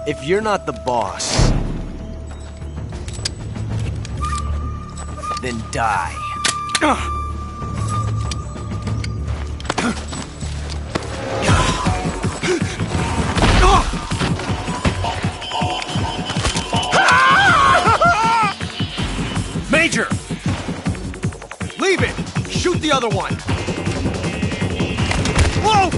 If you're not the boss, then die. Major! Leave it! Shoot the other one! Whoa!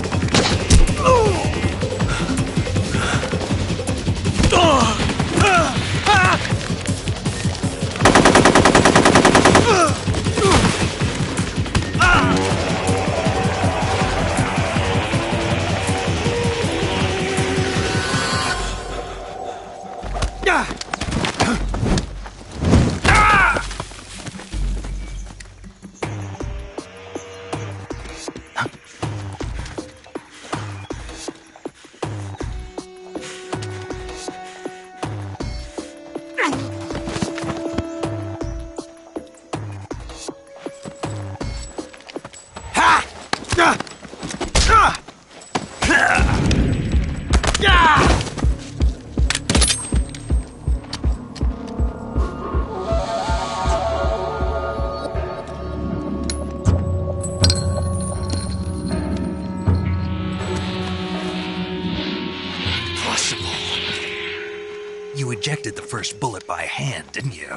You ejected the first bullet by hand, didn't you?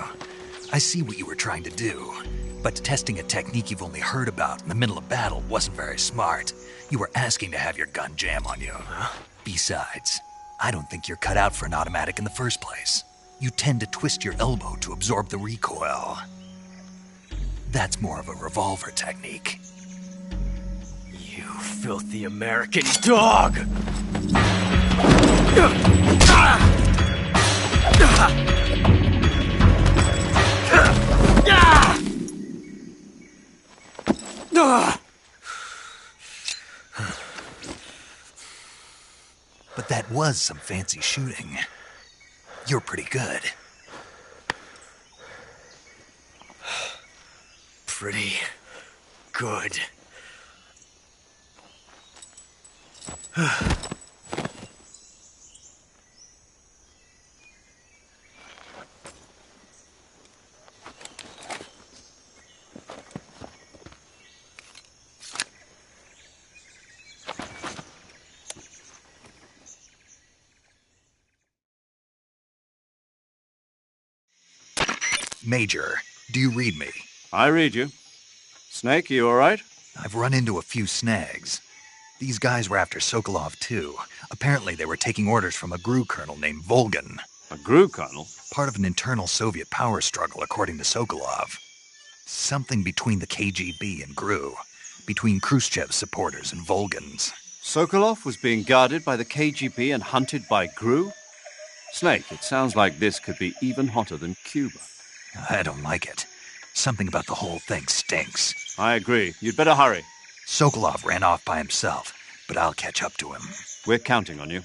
I see what you were trying to do. But testing a technique you've only heard about in the middle of battle wasn't very smart. You were asking to have your gun jam on you. Besides, I don't think you're cut out for an automatic in the first place. You tend to twist your elbow to absorb the recoil. That's more of a revolver technique. You filthy American dog! But that was some fancy shooting. You're pretty good. Pretty good. Major, do you read me? I read you. Snake, you all right? I've run into a few snags. These guys were after Sokolov too. Apparently they were taking orders from a GRU colonel named Volgan. A GRU colonel? Part of an internal Soviet power struggle, according to Sokolov. Something between the KGB and GRU. Between Khrushchev's supporters and Volgan's. Sokolov was being guarded by the KGB and hunted by GRU? Snake, it sounds like this could be even hotter than Cuba. I don't like it. Something about the whole thing stinks. I agree. You'd better hurry. Sokolov ran off by himself, but I'll catch up to him. We're counting on you.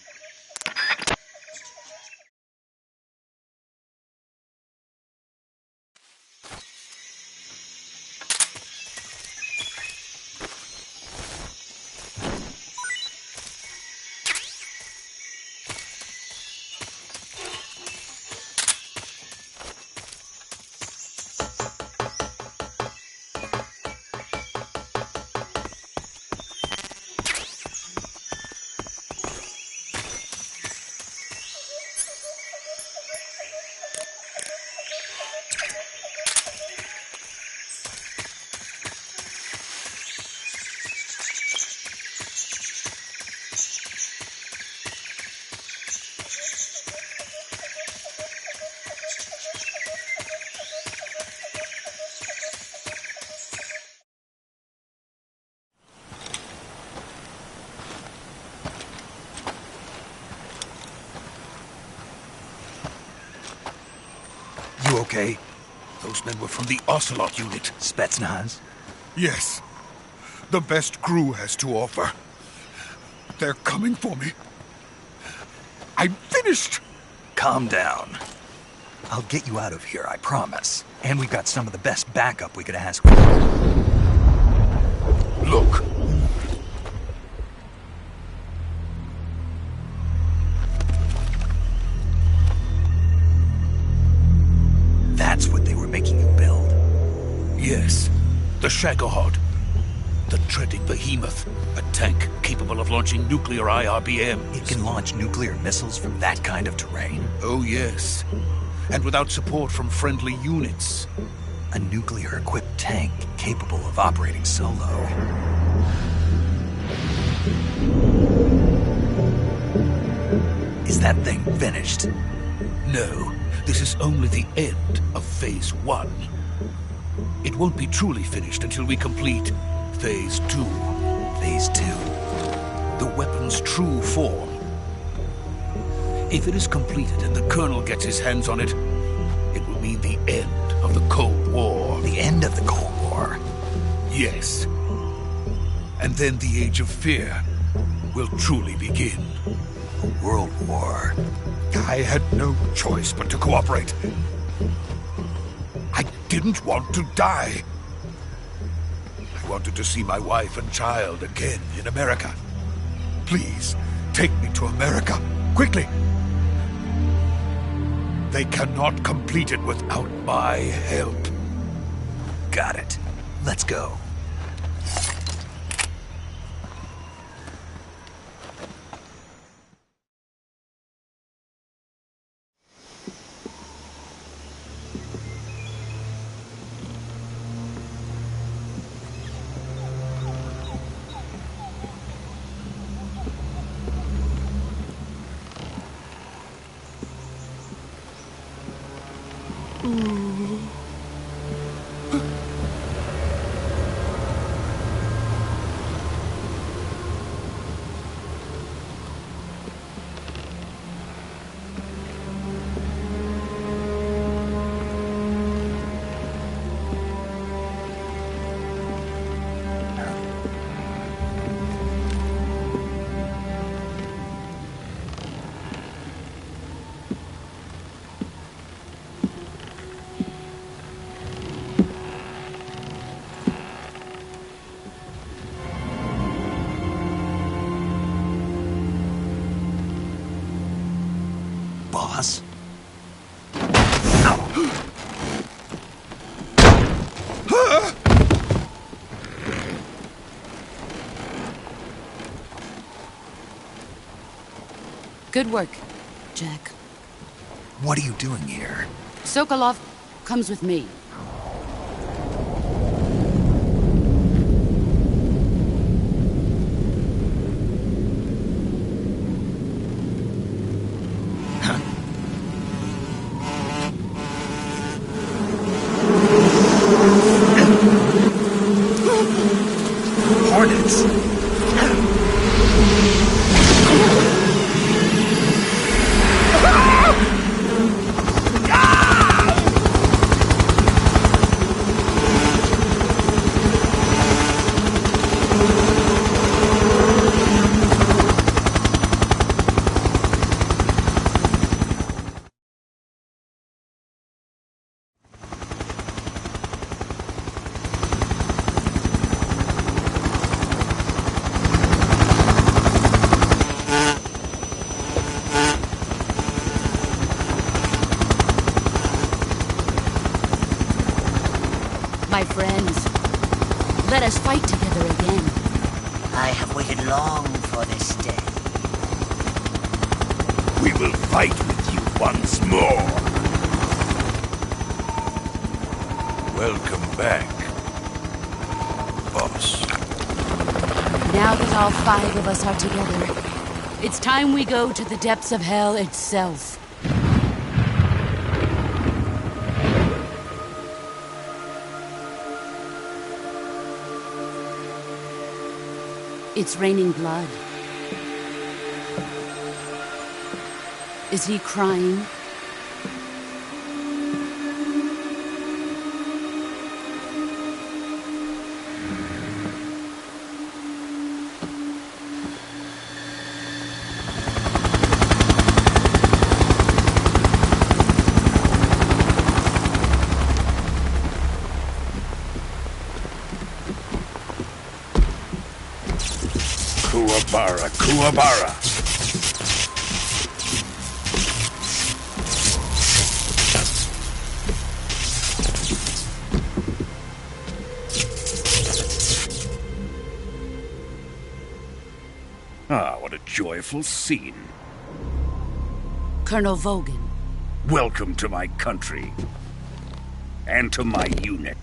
You okay? Those men were from the Ocelot unit. Spetsnaz? Yes. The best GRU has to offer. They're coming for me. I'm finished! Calm down. I'll get you out of here, I promise. And we've got some of the best backup we could ask for. Look. That's what they were making you build? Yes. The Shagohod. The treading behemoth. A tank capable of launching nuclear IRBMs. It can launch nuclear missiles from that kind of terrain? Oh, yes. And without support from friendly units. A nuclear-equipped tank capable of operating solo. Is that thing finished? No. This is only the end of Phase 1. It won't be truly finished until we complete Phase 2. Phase 2? The weapon's true form. If it is completed and the Colonel gets his hands on it, it will mean the end of the Cold War. The end of the Cold War? Yes. And then the Age of Fear will truly begin. A world war. I had no choice but to cooperate. I didn't want to die. I wanted to see my wife and child again in America. Please, take me to America, quickly. They cannot complete it without my help. Got it. Let's go. Good work, Jack. What are you doing here? Sokolov comes with me. Hornets! My friends, let us fight together again. I have waited long for this day. We will fight with you once more. Welcome back, boss. Now that all 5 of us are together, it's time we go to the depths of hell itself. It's raining blood. Is he crying? Kuwabara, Kuwabara. Ah, what a joyful scene. Colonel Vogan. Welcome to my country. And to my unit.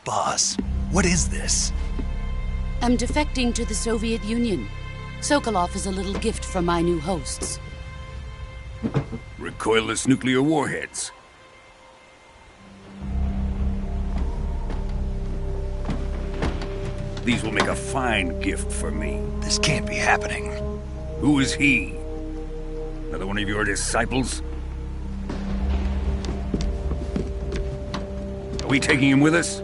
Boss, what is this? I'm defecting to the Soviet Union. Sokolov is a little gift from my new hosts. Recoilless nuclear warheads. These will make a fine gift for me. This can't be happening. Who is he? Another one of your disciples? Are we taking him with us?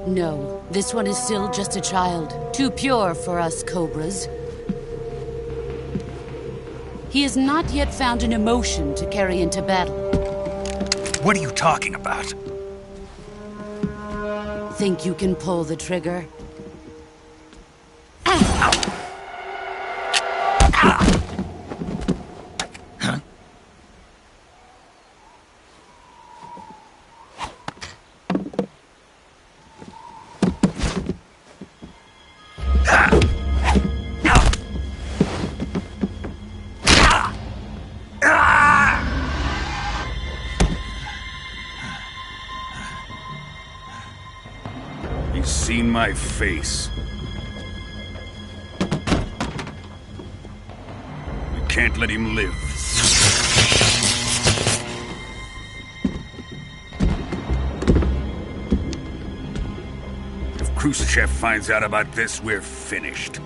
No, this one is still just a child. Too pure for us Cobras. He has not yet found an emotion to carry into battle. What are you talking about? Think you can pull the trigger? He's seen my face. We can't let him live. If Khrushchev finds out about this, we're finished.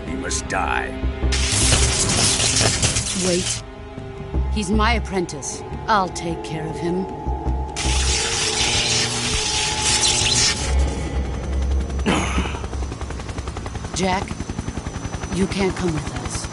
He must die. Wait. He's my apprentice. I'll take care of him. Jack, you can't come with us.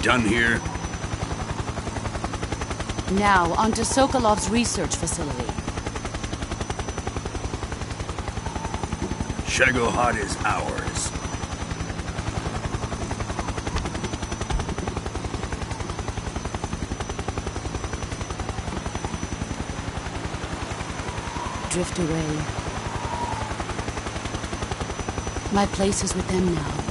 done here? Now, on to Sokolov's research facility. Shegohod is ours. Drift away. My place is with them now.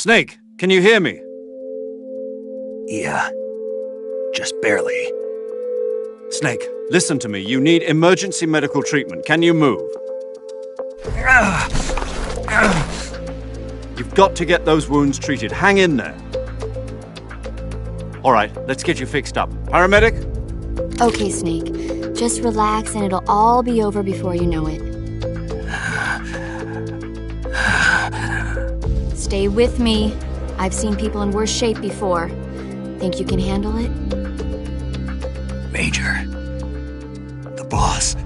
Snake, can you hear me? Yeah. Just barely. Snake, listen to me. You need emergency medical treatment. Can you move? You've got to get those wounds treated. Hang in there. All right, let's get you fixed up. Paramedic? Okay, Snake. Just relax and it'll all be over before you know it. Stay with me. I've seen people in worse shape before. Think you can handle it? Major. The boss.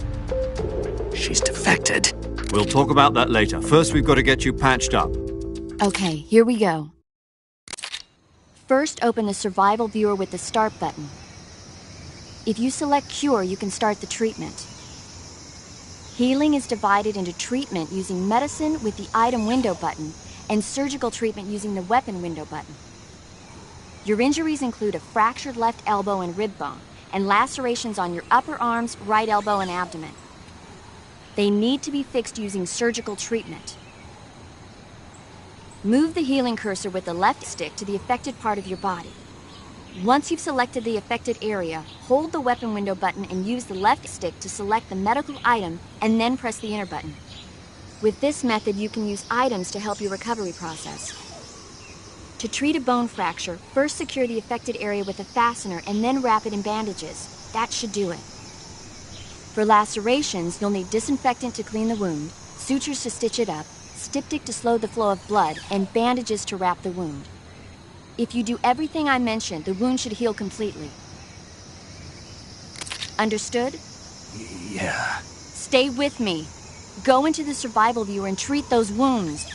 She's defected. We'll talk about that later. First, we've got to get you patched up. Okay, here we go. First, open the survival viewer with the start button. If you select cure, you can start the treatment. Healing is divided into treatment using medicine with the item window button and surgical treatment using the weapon window button. Your injuries include a fractured left elbow and rib bone, and lacerations on your upper arms, right elbow, and abdomen. They need to be fixed using surgical treatment. Move the healing cursor with the left stick to the affected part of your body. Once you've selected the affected area, hold the weapon window button and use the left stick to select the medical item, and then press the enter button. With this method, you can use items to help your recovery process. To treat a bone fracture, first secure the affected area with a fastener and then wrap it in bandages. That should do it. For lacerations, you'll need disinfectant to clean the wound, sutures to stitch it up, styptic to slow the flow of blood, and bandages to wrap the wound. If you do everything I mentioned, the wound should heal completely. Understood? Yeah. Stay with me. Go into the survival viewer and treat those wounds.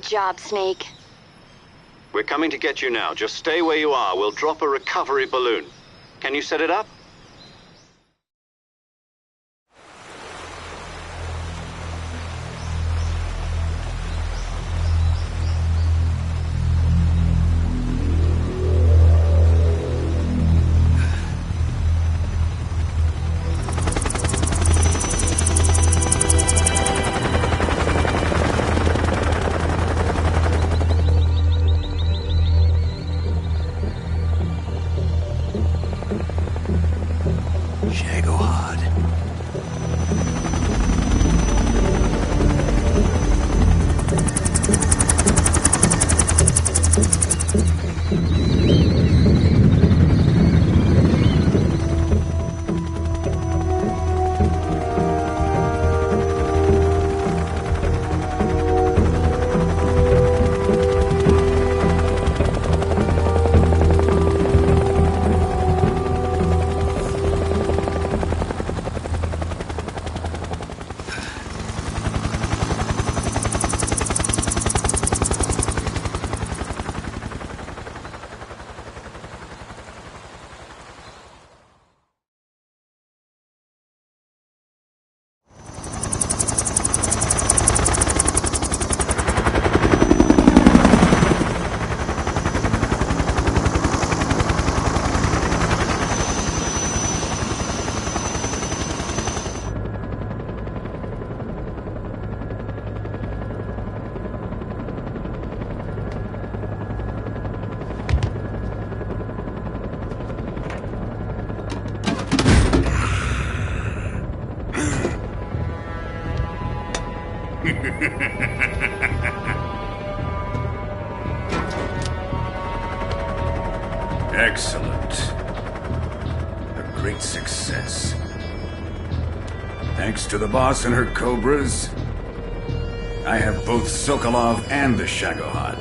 job, Snake. We're coming to get you now. Just stay where you are. We'll drop a recovery balloon. Can you set it up? Excellent. A great success. Thanks to the boss and her cobras, I have both Sokolov and the Shagohod.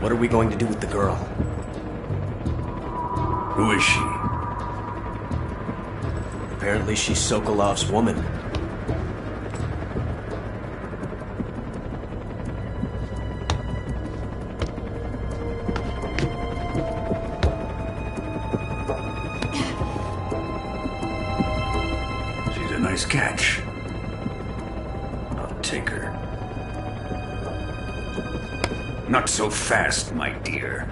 What are we going to do with the girl? Who is she? Apparently she's Sokolov's woman. She's a nice catch. I'll take her. Not so fast, my dear.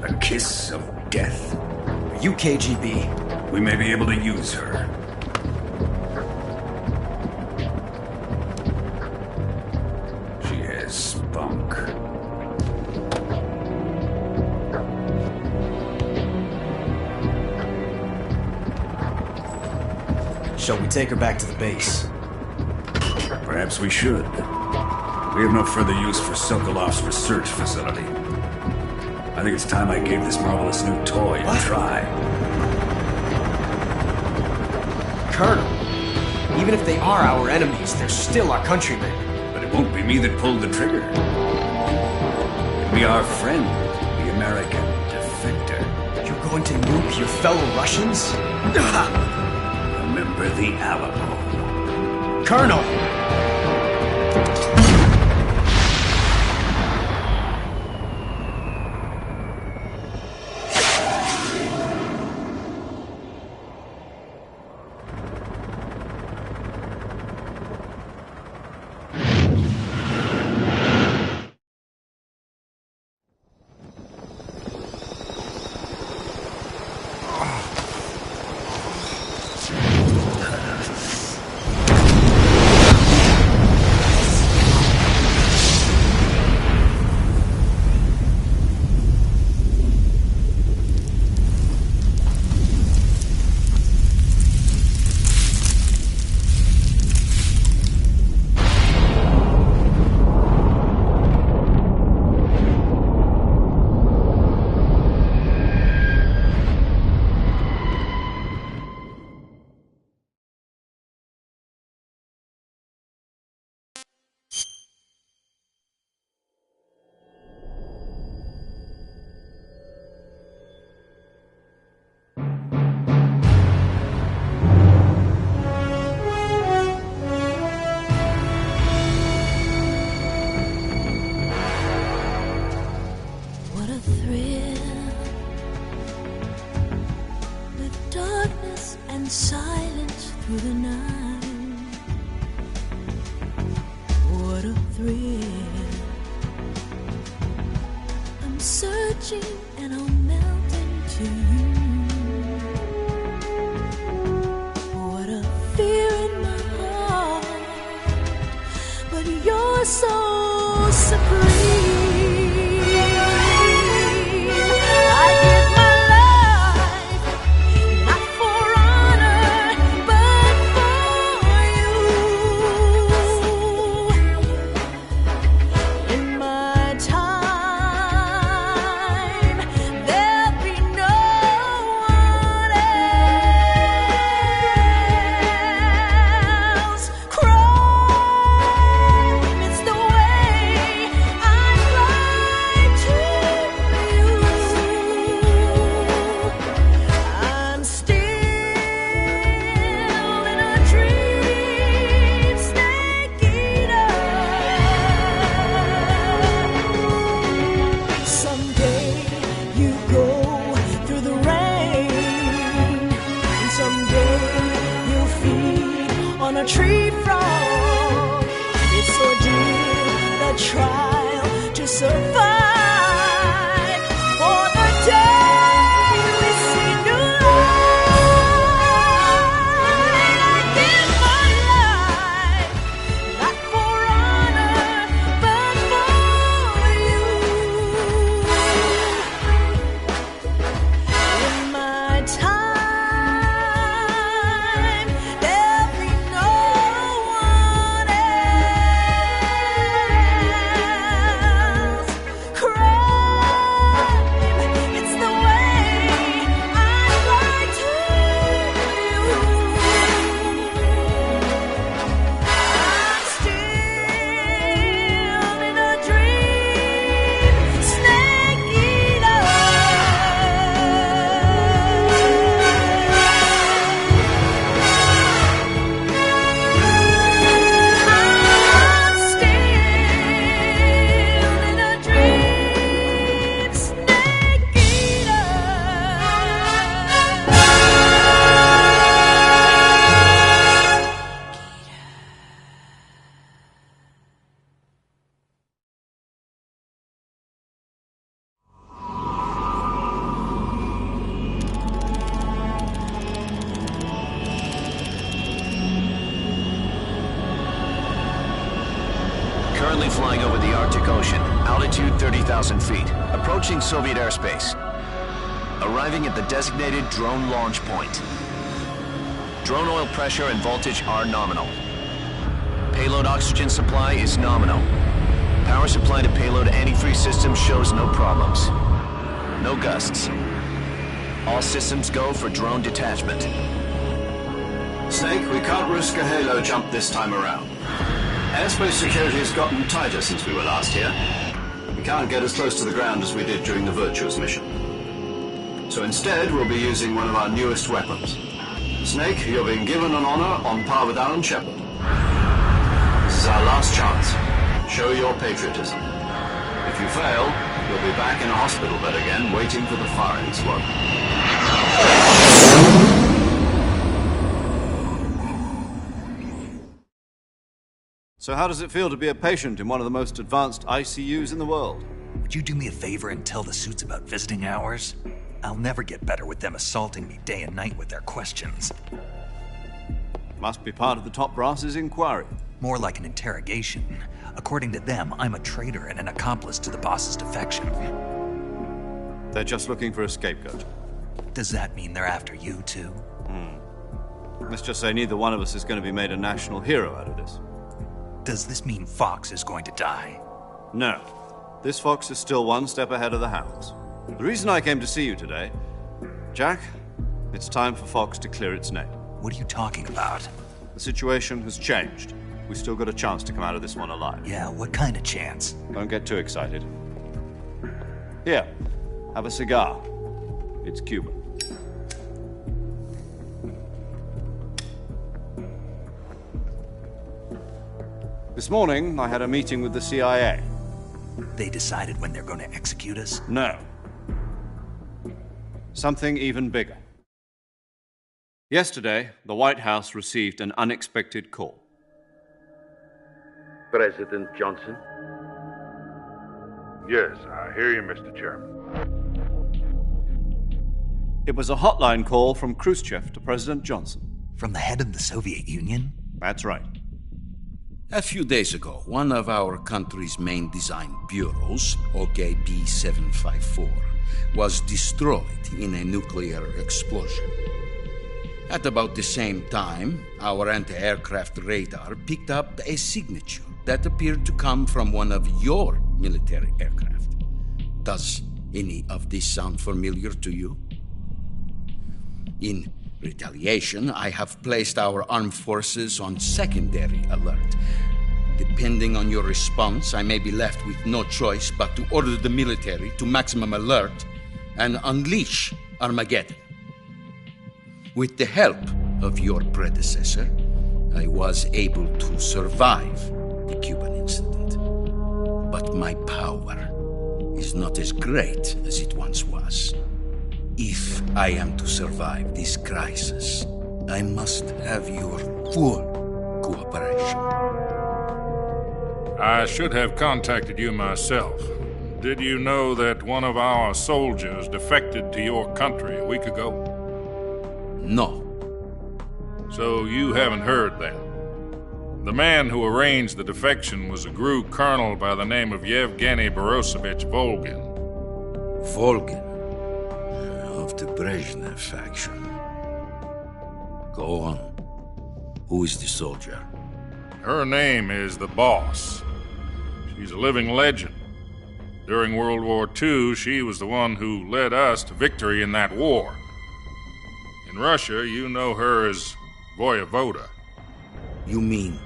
A kiss of death. Are you KGB? We may be able to use her. She has spunk. Shall we take her back to the base? Perhaps we should. We have no further use for Sokolov's research facility. I think it's time I gave this marvelous new toy a try. Colonel, even if they are our enemies, they're still our countrymen. But it won't be me that pulled the trigger. It'll be our friend, the American defector. You're going to nuke your fellow Russians? Remember the Alamo. Colonel! through the night. What a thrill. I'm searching and I'll melt into you. What a fear in my heart, but you're so supreme. A tree frog, it's ordeal, the trial to survive. For the day we see new light, and I give my life, not for honor, but for you. In my time. Currently flying over the Arctic Ocean, altitude 30,000 feet, approaching Soviet airspace. Arriving at the designated drone launch point. Drone oil pressure and voltage are nominal. Payload oxygen supply is nominal. Power supply to payload antifreeze system shows no problems. No gusts. All systems go for drone detachment. Snake, we can't risk a halo jump this time around. Airspace security has gotten tighter since we were last here. We can't get as close to the ground as we did during the Virtuous mission. So instead, we'll be using one of our newest weapons. Snake, you're being given an honor on par with Alan Shepard. This is our last chance. Show your patriotism. If you fail, you'll be back in a hospital bed again, waiting for the firing squad. So how does it feel to be a patient in one of the most advanced ICUs in the world? Would you do me a favor and tell the suits about visiting hours? I'll never get better with them assaulting me day and night with their questions. Must be part of the top brass's inquiry. More like an interrogation. According to them, I'm a traitor and an accomplice to the boss's defection. They're just looking for a scapegoat. Does that mean they're after you, too? Let's just say neither one of us is going to be made a national hero out of this. Does this mean Fox is going to die? No. This fox is still one step ahead of the hounds. The reason I came to see you today, Jack, it's time for Fox to clear its name. What are you talking about? The situation has changed. We've still got a chance to come out of this one alive. Yeah, what kind of chance? Don't get too excited. Here, have a cigar. It's Cuban. This morning, I had a meeting with the CIA. They decided when they're going to execute us? No. Something even bigger. Yesterday, the White House received an unexpected call. President Johnson? Yes, I hear you, Mr. Chairman. It was a hotline call from Khrushchev to President Johnson. From the head of the Soviet Union? That's right. A few days ago, one of our country's main design bureaus, OKB 754, was destroyed in a nuclear explosion. At about the same time, our anti-aircraft radar picked up a signature that appeared to come from one of your military aircraft. Does any of this sound familiar to you? In retaliation, I have placed our armed forces on secondary alert. Depending on your response, I may be left with no choice but to order the military to maximum alert and unleash Armageddon. With the help of your predecessor, I was able to survive the Cuban incident. But my power is not as great as it once was. If I am to survive this crisis, I must have your full cooperation. I should have contacted you myself. Did you know that one of our soldiers defected to your country a week ago? No. So you haven't heard then? The man who arranged the defection was a GRU colonel by the name of Yevgeny Borisovich Volgin. Volgin? Of the Brezhnev faction. Go on. Who is the soldier? Her name is the Boss. She's a living legend. During World War II, she was the one who led us to victory in that war. In Russia, you know her as Voyevoda. You mean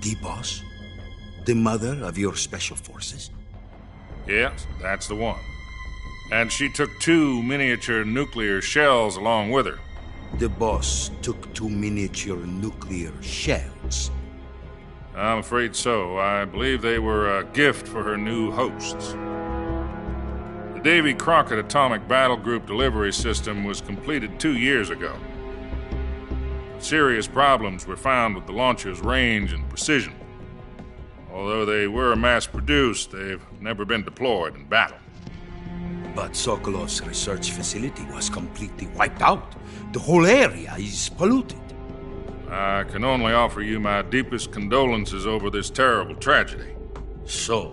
the Boss? The mother of your special forces? Yes, that's the one. And she took 2 miniature nuclear shells along with her. The Boss took 2 miniature nuclear shells? I'm afraid so. I believe they were a gift for her new hosts. The Davy Crockett Atomic Battle Group delivery system was completed 2 years ago. Serious problems were found with the launcher's range and precision. Although they were mass-produced, they've never been deployed in battle. But Sokolov's research facility was completely wiped out. The whole area is polluted. I can only offer you my deepest condolences over this terrible tragedy. So,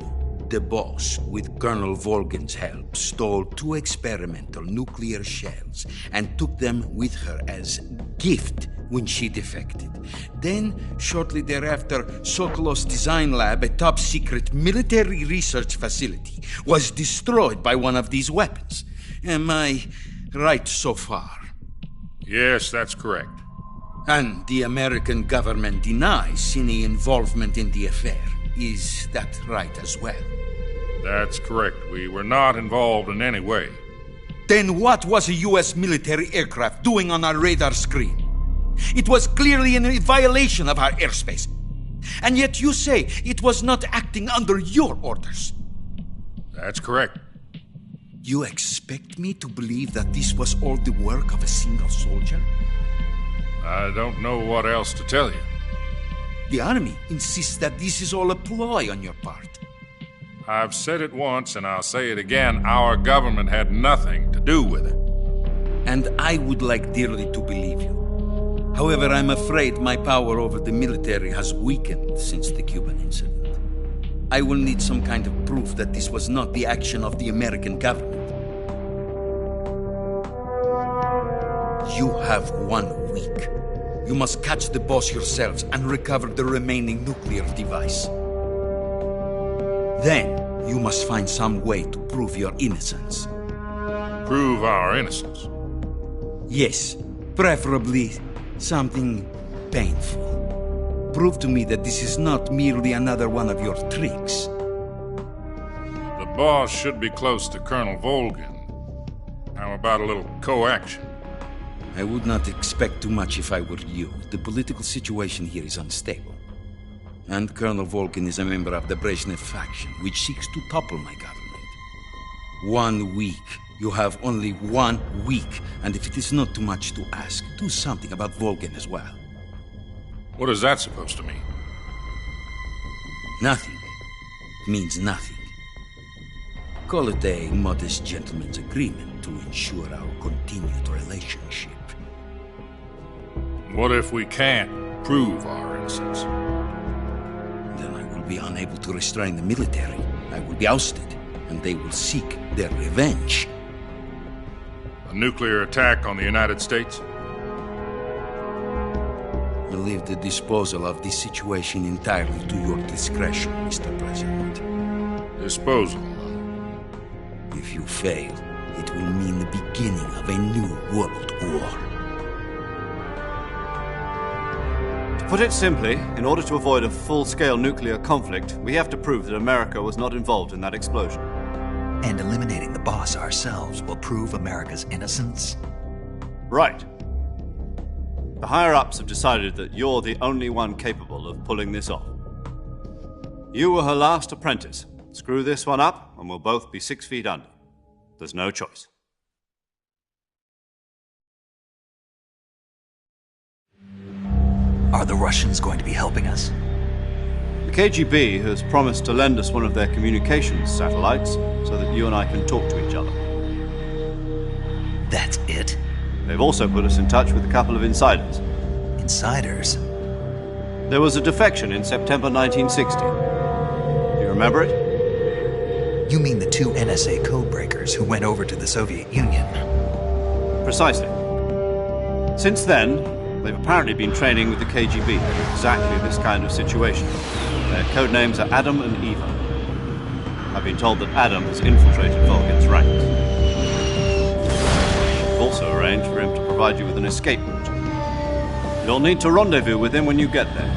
the Boss, with Colonel Volgin's help, stole 2 experimental nuclear shells and took them with her as gift when she defected. Then, shortly thereafter, Sokolov's design lab, a top-secret military research facility, was destroyed by one of these weapons. Am I right so far? Yes, that's correct. And the American government denies any involvement in the affair. Is that right as well? That's correct. We were not involved in any way. Then what was a U.S. military aircraft doing on our radar screen? It was clearly in violation of our airspace. And yet you say it was not acting under your orders. That's correct. You expect me to believe that this was all the work of a single soldier? I don't know what else to tell you. The Army insists that this is all a ploy on your part. I've said it once and I'll say it again. Our government had nothing to do with it. And I would like dearly to believe you. However, I'm afraid my power over the military has weakened since the Cuban incident. I will need some kind of proof that this was not the action of the American government. You have 1 week. You must catch the Boss yourselves and recover the remaining nuclear device. Then, you must find some way to prove your innocence. Prove our innocence? Yes, preferably something painful. Prove to me that this is not merely another one of your tricks. The Boss should be close to Colonel Volgin. How about a little co-action? I would not expect too much if I were you. The political situation here is unstable. And Colonel Volgin is a member of the Brezhnev faction, which seeks to topple my government. 1 week You have only 1 week, and if it is not too much to ask, do something about Volgan as well. What is that supposed to mean? Nothing. It means nothing. Call it a modest gentleman's agreement to ensure our continued relationship. What if we can't prove our innocence? Then I will be unable to restrain the military. I will be ousted, and they will seek their revenge. A nuclear attack on the United States? I leave the disposal of this situation entirely to your discretion, Mr. President. Disposal? If you fail, it will mean the beginning of a new world war. To put it simply, in order to avoid a full-scale nuclear conflict, we have to prove that America was not involved in that explosion. And eliminating the boss ourselves will prove America's innocence? Right. The higher-ups have decided that you're the only one capable of pulling this off. You were her last apprentice. Screw this one up, and we'll both be 6 feet under. There's no choice. Are the Russians going to be helping us? The KGB has promised to lend us one of their communications satellites so that you and I can talk to each other. That's it? They've also put us in touch with a couple of insiders. Insiders? There was a defection in September 1960. Do you remember it? You mean the 2 NSA codebreakers who went over to the Soviet Union? Precisely. Since then, they've apparently been training with the KGB for exactly this kind of situation. Their code names are Adam and Eva. I've been told that Adam has infiltrated Volgan's ranks. I've also arranged for him to provide you with an escape route. You'll need to rendezvous with him when you get there.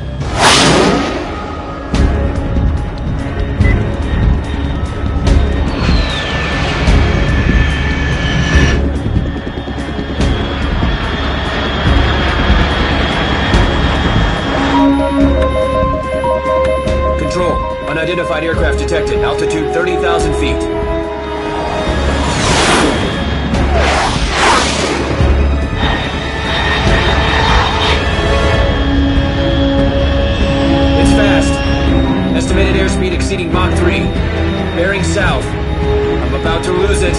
Control. Unidentified aircraft detected. Altitude 30,000 feet. It's fast. Estimated airspeed exceeding Mach 3. Bearing south. I'm about to lose it.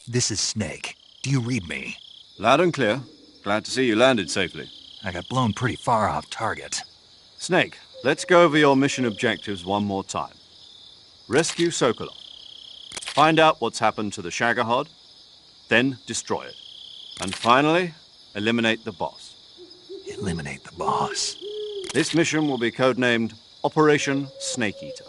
This is Snake. Do you read me? Loud and clear. Glad to see you landed safely. I got blown pretty far off target. Snake, let's go over your mission objectives one more time. Rescue Sokolov. Find out what's happened to the Shagohod, then destroy it. And finally, eliminate the boss. Eliminate the boss? This mission will be codenamed Operation Snake Eater.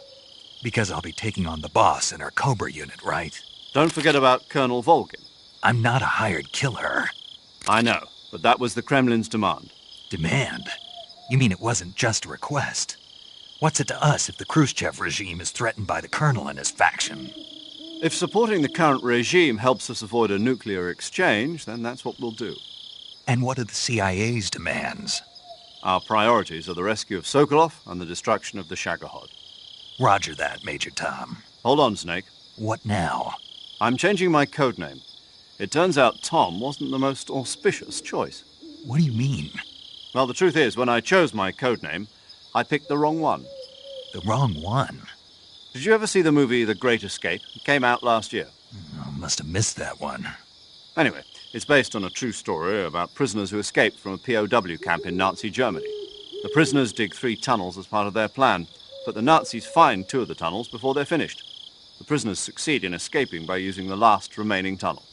Because I'll be taking on the boss in our Cobra unit, right? Don't forget about Colonel Volgan. I'm not a hired killer. I know, but that was the Kremlin's demand. Demand? You mean it wasn't just a request? What's it to us if the Khrushchev regime is threatened by the Colonel and his faction? If supporting the current regime helps us avoid a nuclear exchange, then that's what we'll do. And what are the CIA's demands? Our priorities are the rescue of Sokolov and the destruction of the Shagohod. Roger that, Major Tom. Hold on, Snake. What now? I'm changing my codename. It turns out Tom wasn't the most auspicious choice. What do you mean? Well, the truth is, when I chose my codename, I picked the wrong one. The wrong one? Did you ever see the movie The Great Escape? It came out last year. I must have missed that one. Anyway, it's based on a true story about prisoners who escaped from a POW camp in Nazi Germany. The prisoners dig 3 tunnels as part of their plan, but the Nazis find 2 of the tunnels before they're finished. The prisoners succeed in escaping by using the last remaining tunnel.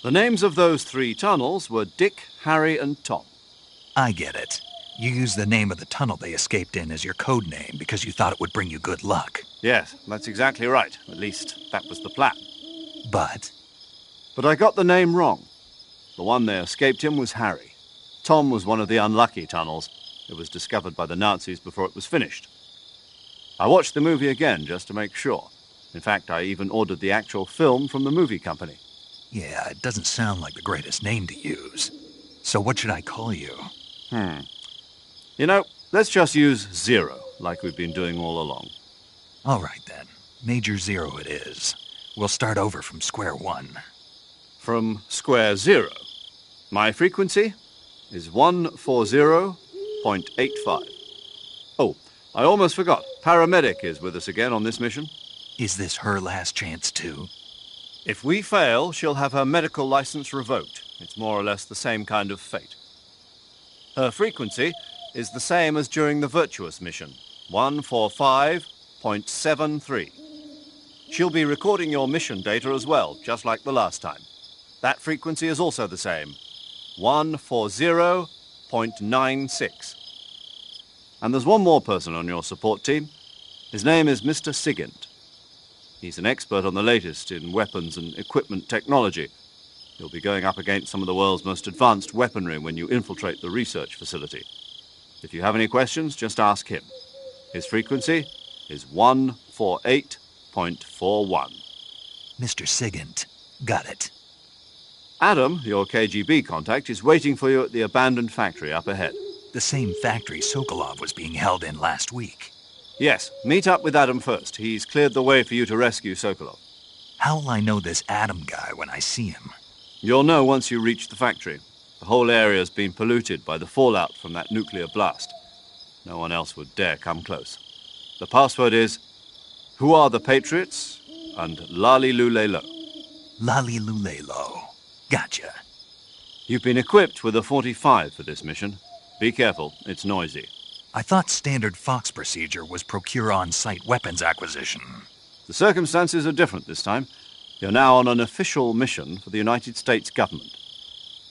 The names of those 3 tunnels were Dick, Harry, and Tom. I get it. You used the name of the tunnel they escaped in as your code name because you thought it would bring you good luck. Yes, that's exactly right. At least, that was the plan. But I got the name wrong. The one they escaped in was Harry. Tom was one of the unlucky tunnels. It was discovered by the Nazis before it was finished. I watched the movie again just to make sure. In fact, I even ordered the actual film from the movie company. yeah, it doesn't sound like the greatest name to use. So what should I call you? You know, let's just use Zero, like we've been doing all along. All right, then. Major Zero it is. We'll start over from square one. From square zero. My frequency is 140.85. Oh, I almost forgot. Paramedic is with us again on this mission. Is this her last chance, too? If we fail, she'll have her medical license revoked. It's more or less the same kind of fate. Her frequency is the same as during the Virtuous mission, 145.73. She'll be recording your mission data as well, just like the last time. That frequency is also the same, 140.96. And there's one more person on your support team. His name is Mr. Sigint. He's an expert on the latest in weapons and equipment technology. You'll be going up against some of the world's most advanced weaponry when you infiltrate the research facility. If you have any questions, just ask him. His frequency is 148.41. Mr. Sigint. Got it. Adam, your KGB contact, is waiting for you at the abandoned factory up ahead. The same factory Sokolov was being held in last week. Yes, meet up with Adam first. He's cleared the way for you to rescue Sokolov. How will I know this Adam guy when I see him? You'll know once you reach the factory. The whole area's been polluted by the fallout from that nuclear blast. No one else would dare come close. The password is, Who are the Patriots? And Lali Lulelo. Lali Lulelo. Gotcha. You've been equipped with a 45 for this mission. Be careful, it's noisy. I thought standard Fox procedure was procure on-site weapons acquisition. The circumstances are different this time. You're now on an official mission for the United States government.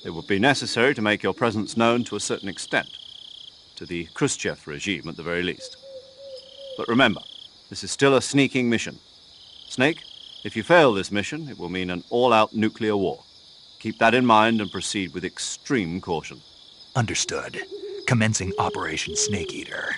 It would be necessary to make your presence known to a certain extent, to the Khrushchev regime at the very least. But remember, this is still a sneaking mission. Snake, if you fail this mission, it will mean an all-out nuclear war. Keep that in mind and proceed with extreme caution. Understood. Commencing Operation Snake Eater.